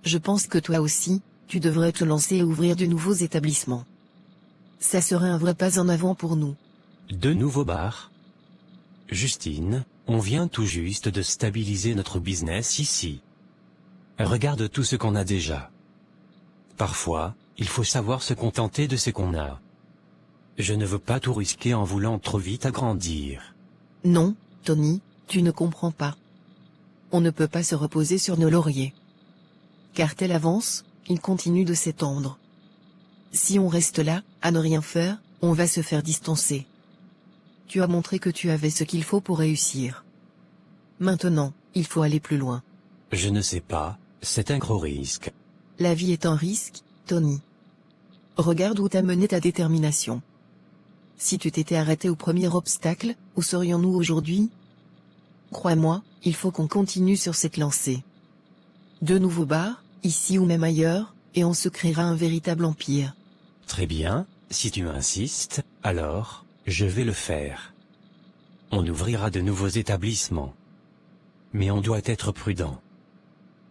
Je pense que toi aussi, tu devrais te lancer et ouvrir de nouveaux établissements. Ça serait un vrai pas en avant pour nous. 2 nouveaux bars? Justine, on vient tout juste de stabiliser notre business ici. Regarde tout ce qu'on a déjà. Parfois, il faut savoir se contenter de ce qu'on a. Je ne veux pas tout risquer en voulant trop vite agrandir. Non, Tony, tu ne comprends pas. On ne peut pas se reposer sur nos lauriers. Cartel avance, il continue de s'étendre. Si on reste là, à ne rien faire, on va se faire distancer. Tu as montré que tu avais ce qu'il faut pour réussir. Maintenant, il faut aller plus loin. Je ne sais pas, c'est un gros risque. La vie est un risque, Tony. Regarde où t'a mené ta détermination. Si tu t'étais arrêté au premier obstacle, où serions-nous aujourd'hui? Crois-moi, il faut qu'on continue sur cette lancée. 2 nouveaux bars, ici ou même ailleurs, et on se créera un véritable empire. Très bien, si tu insistes, alors, je vais le faire. On ouvrira de nouveaux établissements. Mais on doit être prudent.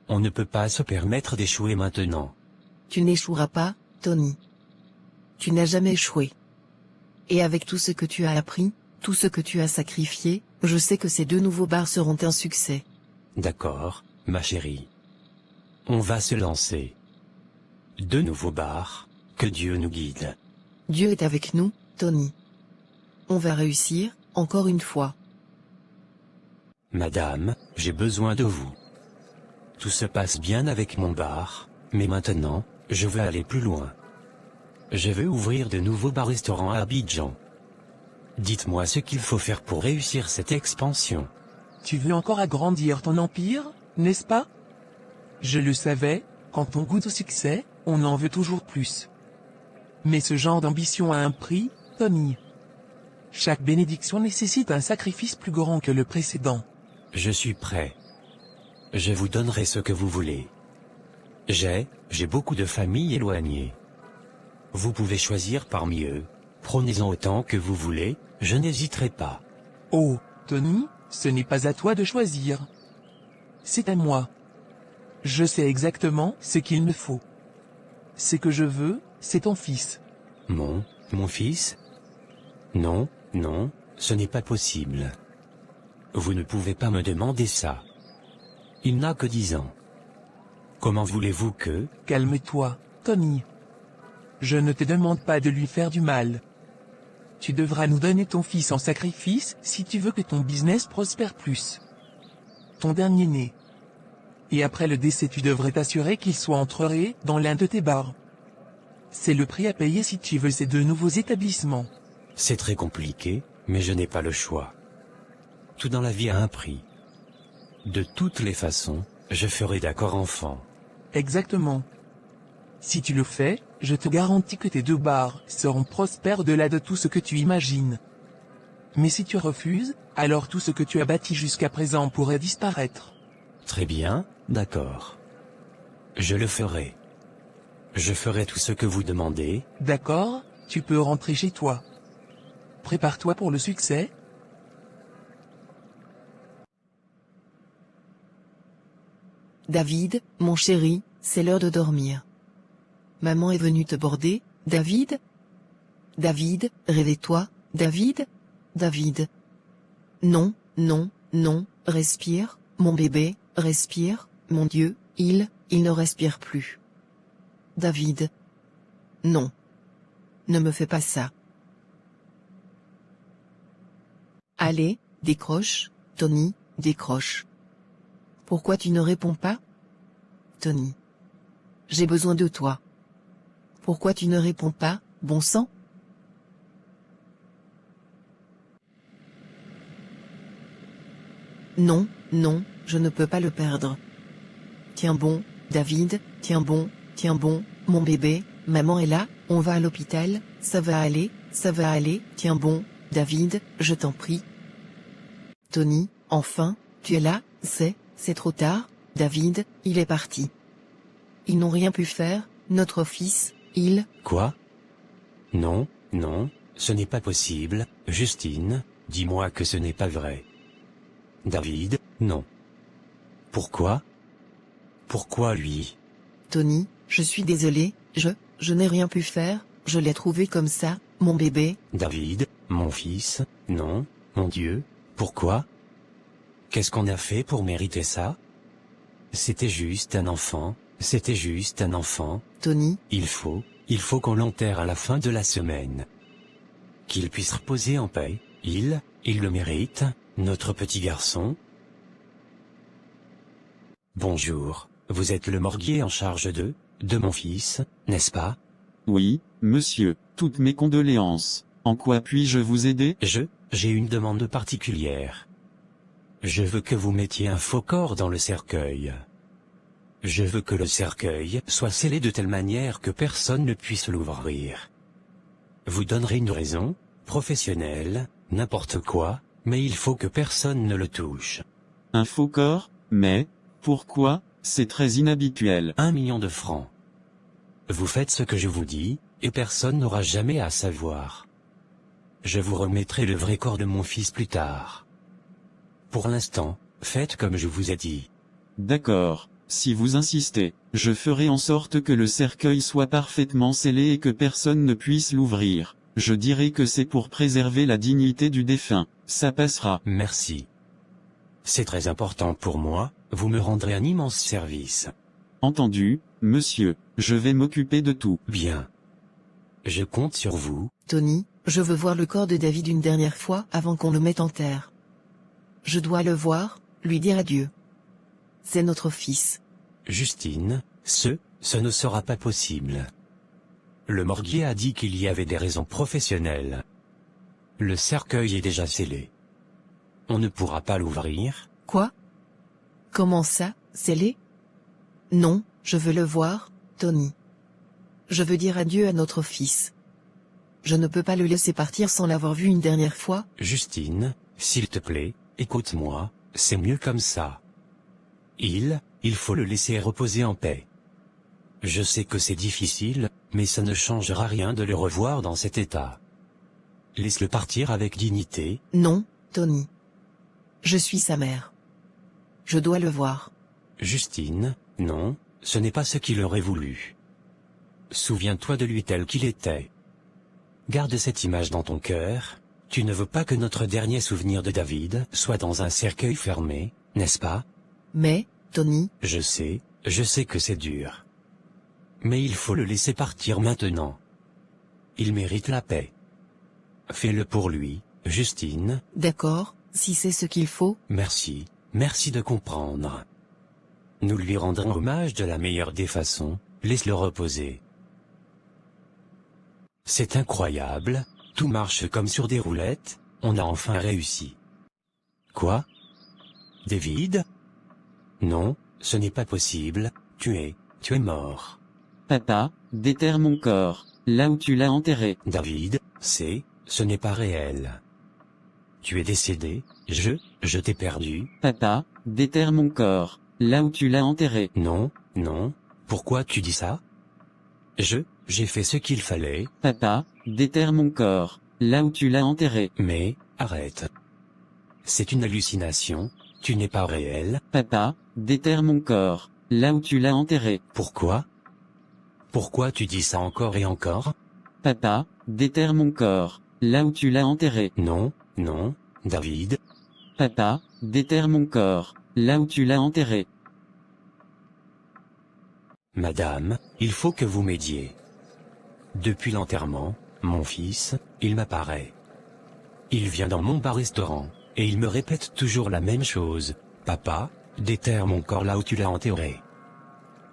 On ne peut pas se permettre d'échouer maintenant. Tu n'échoueras pas, Tony. Tu n'as jamais échoué. Et avec tout ce que tu as appris, tout ce que tu as sacrifié, je sais que ces 2 nouveaux bars seront un succès. D'accord, ma chérie. On va se lancer. 2 nouveaux bars, que Dieu nous guide. Dieu est avec nous, Tony. On va réussir, encore une fois. Madame, j'ai besoin de vous. Tout se passe bien avec mon bar, mais maintenant, je veux aller plus loin. Je veux ouvrir de nouveaux bars-restaurants à Abidjan. Dites-moi ce qu'il faut faire pour réussir cette expansion. Tu veux encore agrandir ton empire, n'est-ce pas? Je le savais, quand on goûte au succès, on en veut toujours plus. Mais ce genre d'ambition a un prix, Tony. Chaque bénédiction nécessite un sacrifice plus grand que le précédent. Je suis prêt. Je vous donnerai ce que vous voulez. J'ai beaucoup de familles éloignées. Vous pouvez choisir parmi eux. Prenez-en autant que vous voulez, je n'hésiterai pas. Oh, Tony, ce n'est pas à toi de choisir. C'est à moi. Je sais exactement ce qu'il me faut. Ce que je veux, c'est ton fils. Mon fils? Non, non, ce n'est pas possible. Vous ne pouvez pas me demander ça. Il n'a que 10 ans. Comment voulez-vous que... Calme-toi, Tony. Je ne te demande pas de lui faire du mal. Tu devras nous donner ton fils en sacrifice si tu veux que ton business prospère plus. Ton dernier-né. Et après le décès tu devrais t'assurer qu'il soit entreré dans l'un de tes bars. C'est le prix à payer si tu veux ces 2 nouveaux établissements. C'est très compliqué, mais je n'ai pas le choix. Tout dans la vie a un prix. De toutes les façons, je ferai d'accord enfant. Exactement. Si tu le fais, je te garantis que tes 2 bars seront prospères au-delà de tout ce que tu imagines. Mais si tu refuses, alors tout ce que tu as bâti jusqu'à présent pourrait disparaître. Très bien, d'accord. Je le ferai. Je ferai tout ce que vous demandez. D'accord, tu peux rentrer chez toi. Prépare-toi pour le succès. David, mon chéri, c'est l'heure de dormir. Maman est venue te border, David? David, réveille-toi, David? David. Non, non, non, respire, mon bébé, respire, mon Dieu, il ne respire plus. David. Non. Ne me fais pas ça. Allez, décroche, Tony, décroche. Pourquoi tu ne réponds pas? Tony. J'ai besoin de toi. Pourquoi tu ne réponds pas, bon sang? Non, non, je ne peux pas le perdre. Tiens bon, David, tiens bon, mon bébé, maman est là, on va à l'hôpital, ça va aller, tiens bon, David, je t'en prie. Tony, enfin, tu es là, c'est trop tard, David, il est parti. Ils n'ont rien pu faire, notre fils, il... Quoi? Non, non, ce n'est pas possible, Justine, dis-moi que ce n'est pas vrai. David, non. Pourquoi? Pourquoi lui? Tony, je suis désolé, je n'ai rien pu faire, je l'ai trouvé comme ça, mon bébé. David, mon fils, non, mon Dieu, pourquoi? Qu'est-ce qu'on a fait pour mériter ça? C'était juste un enfant, c'était juste un enfant. Tony, Il faut qu'on l'enterre à la fin de la semaine. Qu'il puisse reposer en paix, il le mérite, notre petit garçon. Bonjour, vous êtes le morguier en charge de mon fils, n'est-ce pas? Oui, monsieur, toutes mes condoléances. En quoi puis-je vous aider? j'ai une demande particulière. Je veux que vous mettiez un faux corps dans le cercueil. Je veux que le cercueil soit scellé de telle manière que personne ne puisse l'ouvrir. Vous donnerez une raison, professionnelle, n'importe quoi, mais il faut que personne ne le touche. Un faux corps, mais, pourquoi, c'est très inhabituel. 1 million de francs. Vous faites ce que je vous dis, et personne n'aura jamais à savoir. Je vous remettrai le vrai corps de mon fils plus tard. Pour l'instant, faites comme je vous ai dit. D'accord, si vous insistez, je ferai en sorte que le cercueil soit parfaitement scellé et que personne ne puisse l'ouvrir. Je dirai que c'est pour préserver la dignité du défunt, ça passera. Merci. C'est très important pour moi, vous me rendrez un immense service. Entendu, monsieur, je vais m'occuper de tout. Bien. Je compte sur vous. Tony, je veux voir le corps de David une dernière fois avant qu'on le mette en terre. Je dois le voir, lui dire adieu. C'est notre fils. Justine, ce ne sera pas possible. Le morguier a dit qu'il y avait des raisons professionnelles. Le cercueil est déjà scellé. On ne pourra pas l'ouvrir. Quoi? Comment ça, scellé? Non, je veux le voir, Tony. Je veux dire adieu à notre fils. Je ne peux pas le laisser partir sans l'avoir vu une dernière fois. Justine, s'il te plaît, écoute-moi, c'est mieux comme ça. Il faut le laisser reposer en paix. Je sais que c'est difficile, mais ça ne changera rien de le revoir dans cet état. Laisse-le partir avec dignité. Non, Tony. Je suis sa mère. Je dois le voir. Justine, non, ce n'est pas ce qu'il aurait voulu. Souviens-toi de lui tel qu'il était. Garde cette image dans ton cœur. Tu ne veux pas que notre dernier souvenir de David soit dans un cercueil fermé, n'est-ce pas? Mais, Tony... Je sais que c'est dur. Mais il faut le laisser partir maintenant. Il mérite la paix. Fais-le pour lui, Justine. D'accord, si c'est ce qu'il faut. Merci de comprendre. Nous lui rendrons hommage de la meilleure des façons, laisse-le reposer. C'est incroyable, tout marche comme sur des roulettes, on a enfin réussi. Quoi? David? Non, ce n'est pas possible, tu es mort. Papa, déterre mon corps, là où tu l'as enterré. David, ce n'est pas réel. Tu es décédé, je t'ai perdu. Papa, déterre mon corps, là où tu l'as enterré. Non, pourquoi tu dis ça? J'ai fait ce qu'il fallait. Papa, déterre mon corps, là où tu l'as enterré. Mais, arrête. C'est une hallucination, tu n'es pas réel. Papa, déterre mon corps, là où tu l'as enterré. Pourquoi? Pourquoi tu dis ça encore et encore? Papa, déterre mon corps, là où tu l'as enterré. Non, David. Papa, déterre mon corps, là où tu l'as enterré. Madame, il faut que vous m'aidiez. Depuis l'enterrement, mon fils, il m'apparaît. Il vient dans mon bar-restaurant, et il me répète toujours la même chose. Papa, déterre mon corps là où tu l'as enterré.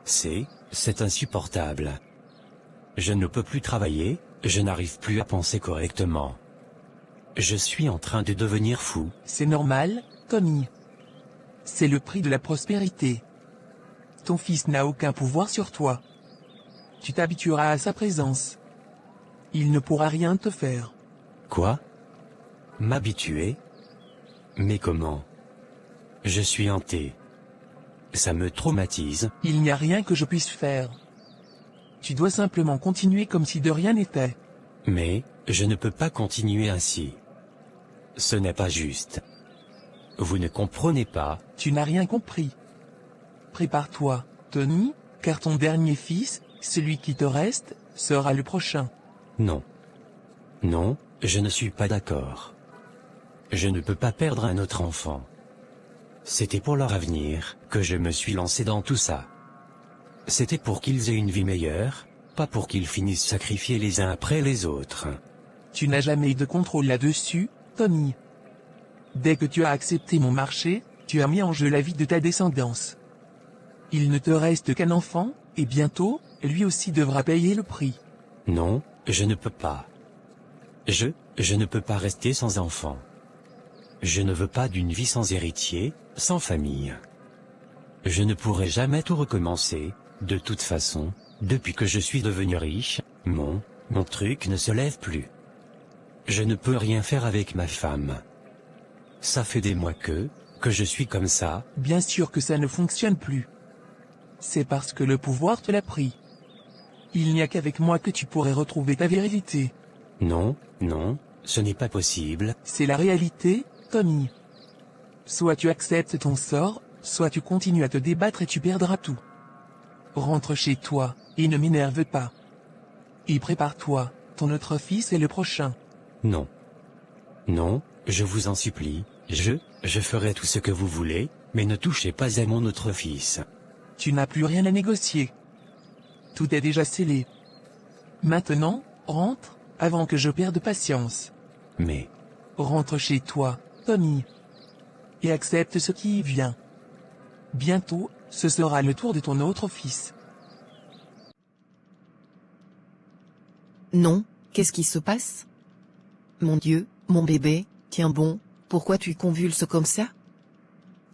C'est insupportable. Je ne peux plus travailler, je n'arrive plus à penser correctement. Je suis en train de devenir fou. C'est normal, Tony. C'est le prix de la prospérité. Ton fils n'a aucun pouvoir sur toi. Tu t'habitueras à sa présence. Il ne pourra rien te faire. Quoi? M'habituer? Mais comment? Je suis hanté. Ça me traumatise. Il n'y a rien que je puisse faire. Tu dois simplement continuer comme si de rien n'était. Mais, je ne peux pas continuer ainsi. Ce n'est pas juste. Vous ne comprenez pas. Tu n'as rien compris. Prépare-toi, Tony, car ton dernier fils, celui qui te reste, sera le prochain. Non, je ne suis pas d'accord. Je ne peux pas perdre un autre enfant. C'était pour leur avenir que je me suis lancé dans tout ça. C'était pour qu'ils aient une vie meilleure, pas pour qu'ils finissent sacrifiés les uns après les autres. Tu n'as jamais eu de contrôle là-dessus, Tony. Dès que tu as accepté mon marché, tu as mis en jeu la vie de ta descendance. Il ne te reste qu'un enfant, et bientôt, lui aussi devra payer le prix. Non, je ne peux pas. Je ne peux pas rester sans enfant. Je ne veux pas d'une vie sans héritier, sans famille. Je ne pourrai jamais tout recommencer, de toute façon, depuis que je suis devenu riche, mon truc ne se lève plus. Je ne peux rien faire avec ma femme. Ça fait des mois que je suis comme ça. Bien sûr que ça ne fonctionne plus. C'est parce que le pouvoir te l'a pris. Il n'y a qu'avec moi que tu pourrais retrouver ta virilité. Non, ce n'est pas possible. C'est la réalité, Tony. Soit tu acceptes ton sort, soit tu continues à te débattre et tu perdras tout. Rentre chez toi, et ne m'énerve pas. Et prépare-toi, ton autre fils est le prochain. Non, je vous en supplie, je ferai tout ce que vous voulez, mais ne touchez pas à mon autre fils. Tu n'as plus rien à négocier. Tout est déjà scellé. Maintenant, rentre, avant que je perde patience. Mais, Rentre chez toi, Tony. Et accepte ce qui y vient. Bientôt, ce sera le tour de ton autre fils. Non, qu'est-ce qui se passe? Mon Dieu, mon bébé, tiens bon, pourquoi tu convulses comme ça?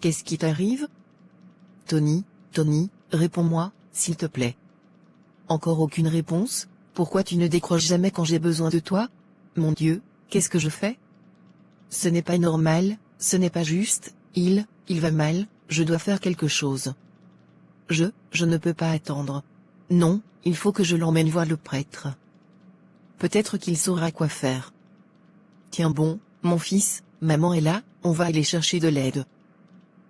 Qu'est-ce qui t'arrive? Tony, réponds-moi, s'il te plaît. Encore aucune réponse? Pourquoi tu ne décroches jamais quand j'ai besoin de toi? Mon Dieu, qu'est-ce que je fais? Ce n'est pas normal, ce n'est pas juste, il va mal, je dois faire quelque chose. Je ne peux pas attendre. Non, il faut que je l'emmène voir le prêtre. Peut-être qu'il saura quoi faire. Tiens bon, mon fils, maman est là, on va aller chercher de l'aide.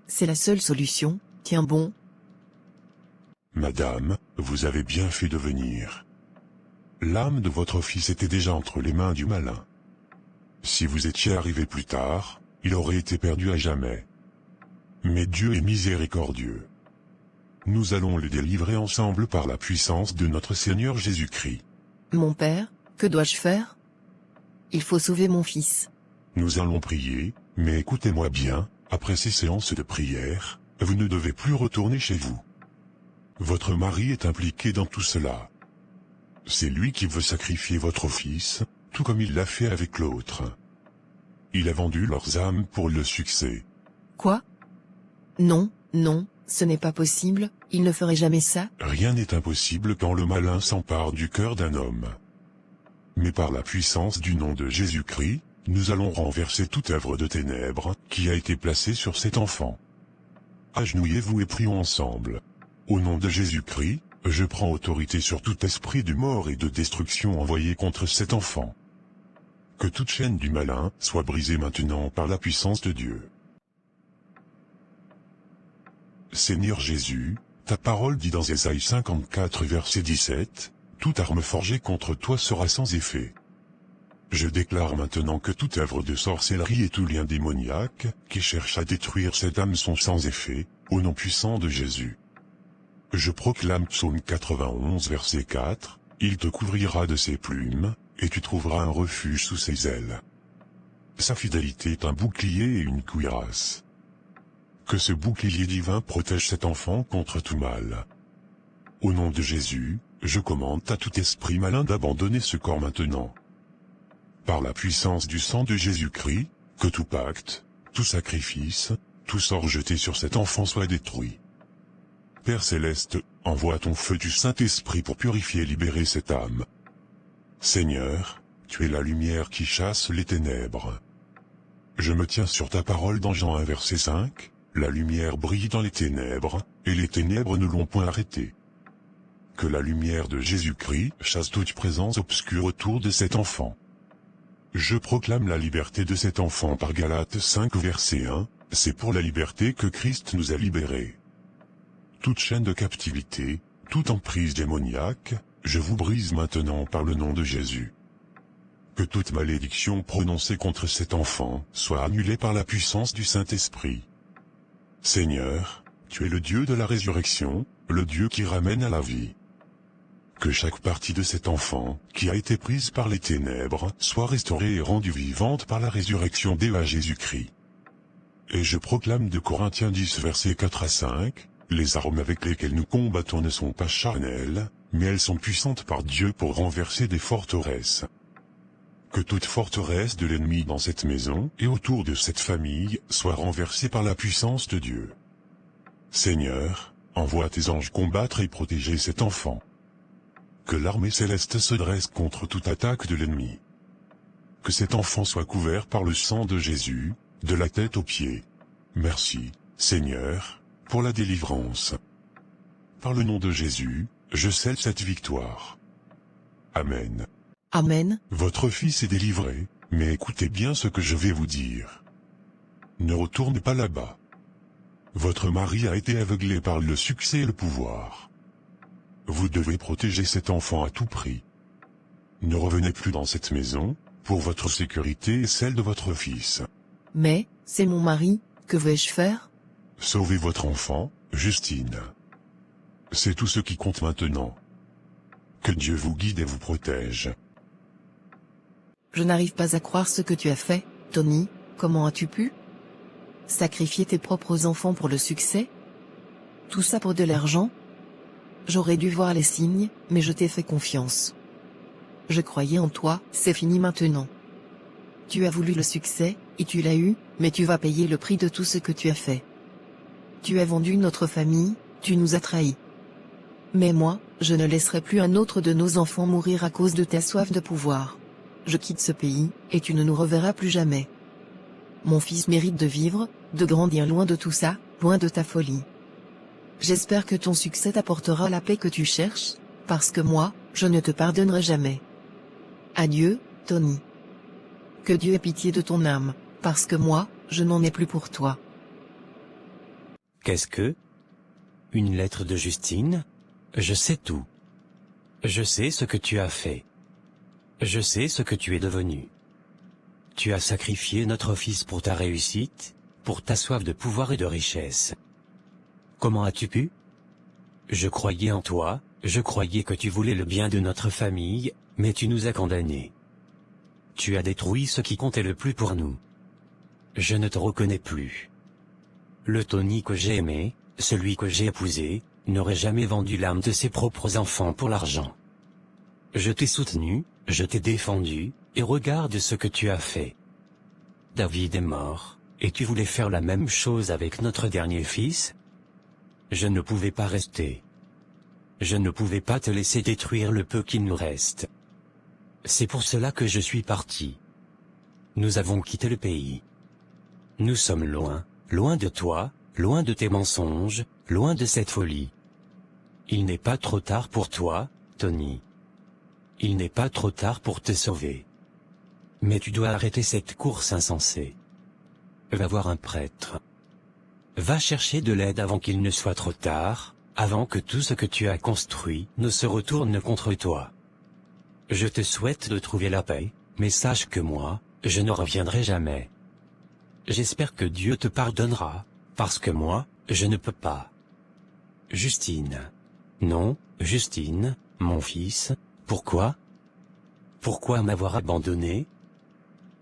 C'est la seule solution, tiens bon. Madame, vous avez bien fait de venir. L'âme de votre fils était déjà entre les mains du malin. Si vous étiez arrivé plus tard, il aurait été perdu à jamais. Mais Dieu est miséricordieux. Nous allons le délivrer ensemble par la puissance de notre Seigneur Jésus-Christ. Mon père, que dois-je faire? Il faut sauver mon fils. Nous allons prier, mais écoutez-moi bien, après ces séances de prière, vous ne devez plus retourner chez vous. Votre mari est impliqué dans tout cela. C'est lui qui veut sacrifier votre fils, tout comme il l'a fait avec l'autre. Il a vendu leurs âmes pour le succès. Quoi? Non, ce n'est pas possible, il ne ferait jamais ça. Rien n'est impossible quand le malin s'empare du cœur d'un homme. Mais par la puissance du nom de Jésus-Christ, nous allons renverser toute œuvre de ténèbres qui a été placée sur cet enfant. Agenouillez-vous et prions ensemble. Au nom de Jésus-Christ, je prends autorité sur tout esprit de mort et de destruction envoyé contre cet enfant. Que toute chaîne du malin soit brisée maintenant par la puissance de Dieu. Seigneur Jésus, ta parole dit dans Ésaïe 54 verset 17, « Toute arme forgée contre toi sera sans effet. » Je déclare maintenant que toute œuvre de sorcellerie et tout lien démoniaque qui cherche à détruire cette âme sont sans effet, au nom puissant de Jésus. Je proclame Psaume 91 verset 4, « Il te couvrira de ses plumes, et tu trouveras un refuge sous ses ailes. » Sa fidélité est un bouclier et une cuirasse. Que ce bouclier divin protège cet enfant contre tout mal. Au nom de Jésus, je commande à tout esprit malin d'abandonner ce corps maintenant. Par la puissance du sang de Jésus-Christ, que tout pacte, tout sacrifice, tout sort jeté sur cet enfant soit détruit. Père Céleste, envoie ton feu du Saint-Esprit pour purifier et libérer cette âme. Seigneur, tu es la lumière qui chasse les ténèbres. Je me tiens sur ta parole dans Jean 1 verset 5, la lumière brille dans les ténèbres, et les ténèbres ne l'ont point arrêtée. Que la lumière de Jésus-Christ chasse toute présence obscure autour de cet enfant. Je proclame la liberté de cet enfant par Galates 5 verset 1, c'est pour la liberté que Christ nous a libérés. Toute chaîne de captivité, toute emprise démoniaque, je vous brise maintenant par le nom de Jésus. Que toute malédiction prononcée contre cet enfant soit annulée par la puissance du Saint-Esprit. Seigneur, tu es le Dieu de la résurrection, le Dieu qui ramène à la vie. Que chaque partie de cet enfant, qui a été prise par les ténèbres, soit restaurée et rendue vivante par la résurrection d'Eva Jésus-Christ. Et je proclame de Corinthiens 10 versets 4 à 5, les armes avec lesquelles nous combattons ne sont pas charnelles, mais elles sont puissantes par Dieu pour renverser des forteresses. Que toute forteresse de l'ennemi dans cette maison et autour de cette famille soit renversée par la puissance de Dieu. Seigneur, envoie tes anges combattre et protéger cet enfant. Que l'armée céleste se dresse contre toute attaque de l'ennemi. Que cet enfant soit couvert par le sang de Jésus, de la tête aux pieds. Merci, Seigneur, pour la délivrance. Par le nom de Jésus, je scelle cette victoire. Amen. Amen. Votre fils est délivré, mais écoutez bien ce que je vais vous dire. Ne retournez pas là-bas. Votre mari a été aveuglé par le succès et le pouvoir. Vous devez protéger cet enfant à tout prix. Ne revenez plus dans cette maison, pour votre sécurité et celle de votre fils. Mais, c'est mon mari, que vais-je faire? Sauvez votre enfant, Justine. C'est tout ce qui compte maintenant. Que Dieu vous guide et vous protège. Je n'arrive pas à croire ce que tu as fait, Tony. Comment as-tu pu sacrifier tes propres enfants pour le succès? Tout ça pour de l'argent? J'aurais dû voir les signes, mais je t'ai fait confiance. Je croyais en toi, c'est fini maintenant. Tu as voulu le succès, et tu l'as eu, mais tu vas payer le prix de tout ce que tu as fait. Tu as vendu notre famille, tu nous as trahis. Mais moi, je ne laisserai plus un autre de nos enfants mourir à cause de ta soif de pouvoir. Je quitte ce pays, et tu ne nous reverras plus jamais. Mon fils mérite de vivre, de grandir loin de tout ça, loin de ta folie. J'espère que ton succès t'apportera la paix que tu cherches, parce que moi, je ne te pardonnerai jamais. Adieu, Tony. Que Dieu ait pitié de ton âme, parce que moi, je n'en ai plus pour toi. Qu'est-ce que? Une lettre de Justine? Je sais tout. Je sais ce que tu as fait. Je sais ce que tu es devenu. Tu as sacrifié notre fils pour ta réussite, pour ta soif de pouvoir et de richesse. Comment as-tu pu? Je croyais en toi, je croyais que tu voulais le bien de notre famille, mais tu nous as condamnés. Tu as détruit ce qui comptait le plus pour nous. Je ne te reconnais plus. Le Tony que j'ai aimé, celui que j'ai épousé, n'aurait jamais vendu l'âme de ses propres enfants pour l'argent. Je t'ai soutenu, je t'ai défendu, et regarde ce que tu as fait. David est mort, et tu voulais faire la même chose avec notre dernier fils? Je ne pouvais pas rester. Je ne pouvais pas te laisser détruire le peu qu'il nous reste. C'est pour cela que je suis parti. Nous avons quitté le pays. Nous sommes loin, loin de toi, loin de tes mensonges, loin de cette folie. Il n'est pas trop tard pour toi, Tony. Il n'est pas trop tard pour te sauver. Mais tu dois arrêter cette course insensée. Va voir un prêtre. Va chercher de l'aide avant qu'il ne soit trop tard, avant que tout ce que tu as construit ne se retourne contre toi. Je te souhaite de trouver la paix, mais sache que moi, je ne reviendrai jamais. J'espère que Dieu te pardonnera, parce que moi, je ne peux pas. Justine. Non, Justine, mon fils, pourquoi? Pourquoi m'avoir abandonné?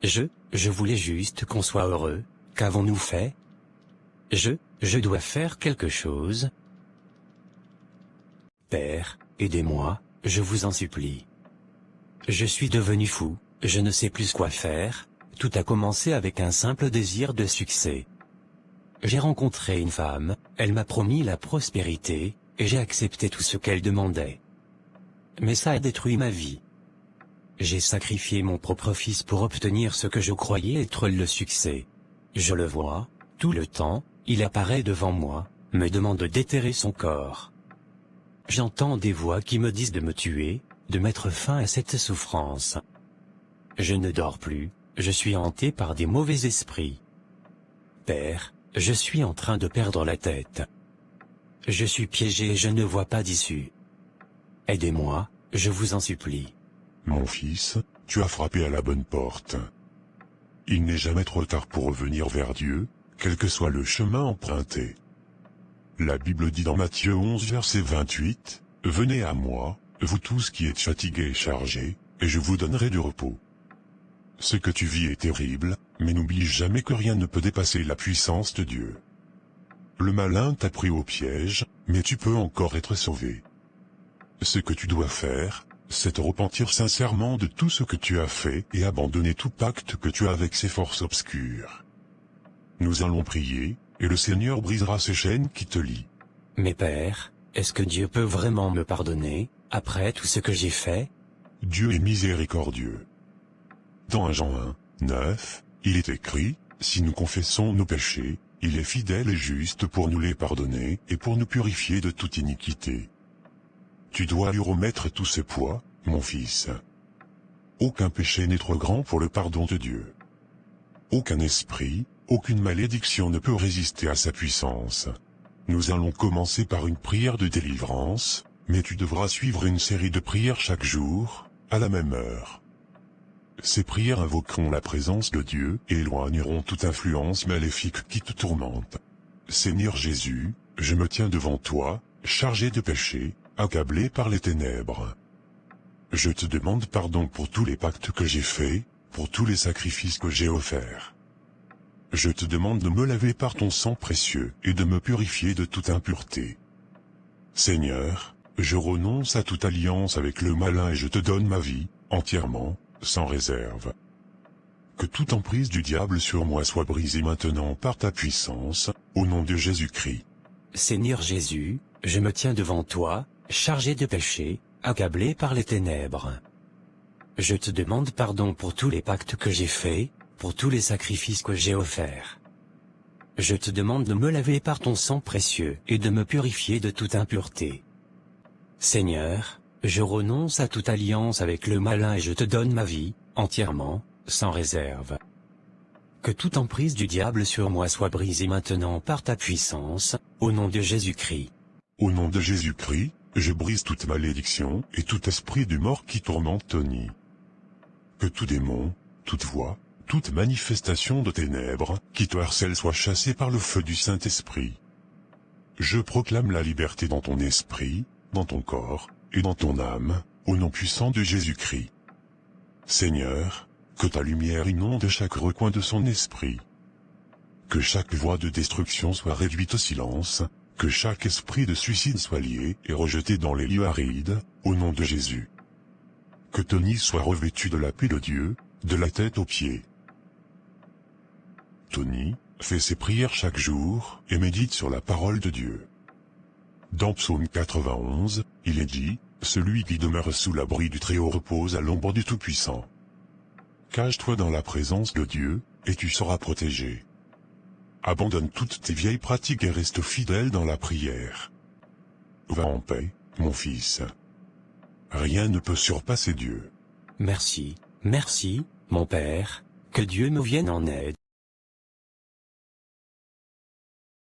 Je voulais juste qu'on soit heureux, qu'avons-nous fait? Je dois faire quelque chose. Père, aidez-moi, je vous en supplie. Je suis devenu fou, je ne sais plus quoi faire, tout a commencé avec un simple désir de succès. J'ai rencontré une femme, elle m'a promis la prospérité, et j'ai accepté tout ce qu'elle demandait. Mais ça a détruit ma vie. J'ai sacrifié mon propre fils pour obtenir ce que je croyais être le succès. Je le vois, tout le temps, il apparaît devant moi, me demande de déterrer son corps. J'entends des voix qui me disent de me tuer, de mettre fin à cette souffrance. Je ne dors plus, je suis hanté par des mauvais esprits. Père, je suis en train de perdre la tête. Je suis piégé et je ne vois pas d'issue. Aidez-moi, je vous en supplie. Mon fils, tu as frappé à la bonne porte. Il n'est jamais trop tard pour revenir vers Dieu, quel que soit le chemin emprunté. La Bible dit dans Matthieu 11 verset 28, « Venez à moi, vous tous qui êtes fatigués et chargés, et je vous donnerai du repos. » Ce que tu vis est terrible, mais n'oublie jamais que rien ne peut dépasser la puissance de Dieu. Le malin t'a pris au piège, mais tu peux encore être sauvé. Ce que tu dois faire, c'est te repentir sincèrement de tout ce que tu as fait et abandonner tout pacte que tu as avec ces forces obscures. Nous allons prier, et le Seigneur brisera ces chaînes qui te lient. Mais Père, est-ce que Dieu peut vraiment me pardonner, après tout ce que j'ai fait? Dieu est miséricordieux. Dans 1 Jean 1, 9, il est écrit, « Si nous confessons nos péchés, il est fidèle et juste pour nous les pardonner et pour nous purifier de toute iniquité. » Tu dois lui remettre tout ce poids, mon fils. Aucun péché n'est trop grand pour le pardon de Dieu. Aucun esprit, aucune malédiction ne peut résister à sa puissance. Nous allons commencer par une prière de délivrance, mais tu devras suivre une série de prières chaque jour, à la même heure. Ces prières invoqueront la présence de Dieu et éloigneront toute influence maléfique qui te tourmente. Seigneur Jésus, je me tiens devant toi, chargé de péché, accablé par les ténèbres. Je te demande pardon pour tous les pactes que j'ai faits, pour tous les sacrifices que j'ai offerts. Je te demande de me laver par ton sang précieux et de me purifier de toute impureté. Seigneur, je renonce à toute alliance avec le malin et je te donne ma vie, entièrement, sans réserve. Que toute emprise du diable sur moi soit brisée maintenant par ta puissance, au nom de Jésus-Christ. Seigneur Jésus, je me tiens devant toi, chargé de péché, accablé par les ténèbres. Je te demande pardon pour tous les pactes que j'ai faits, pour tous les sacrifices que j'ai offerts. Je te demande de me laver par ton sang précieux et de me purifier de toute impureté. Seigneur, je renonce à toute alliance avec le malin et je te donne ma vie, entièrement, sans réserve. Que toute emprise du diable sur moi soit brisée maintenant par ta puissance, au nom de Jésus-Christ. Au nom de Jésus-Christ, je brise toute malédiction et tout esprit de mort qui tourmente Tony. Que tout démon, toute voix, toute manifestation de ténèbres qui te harcèle soit chassée par le feu du Saint-Esprit. Je proclame la liberté dans ton esprit, dans ton corps, et dans ton âme, au nom puissant de Jésus-Christ. Seigneur, que ta lumière inonde chaque recoin de son esprit. Que chaque voix de destruction soit réduite au silence, que chaque esprit de suicide soit lié et rejeté dans les lieux arides, au nom de Jésus. Que Tony soit revêtu de la paix de Dieu, de la tête aux pieds. Tony fait ses prières chaque jour et médite sur la parole de Dieu. Dans Psaume 91, il est dit, « Celui qui demeure sous l'abri du Très-Haut repose à l'ombre du Tout-Puissant. » Cache-toi dans la présence de Dieu, et tu seras protégé. Abandonne toutes tes vieilles pratiques et reste fidèle dans la prière. Va en paix, mon fils. Rien ne peut surpasser Dieu. Merci, merci, mon Père, que Dieu me vienne en aide.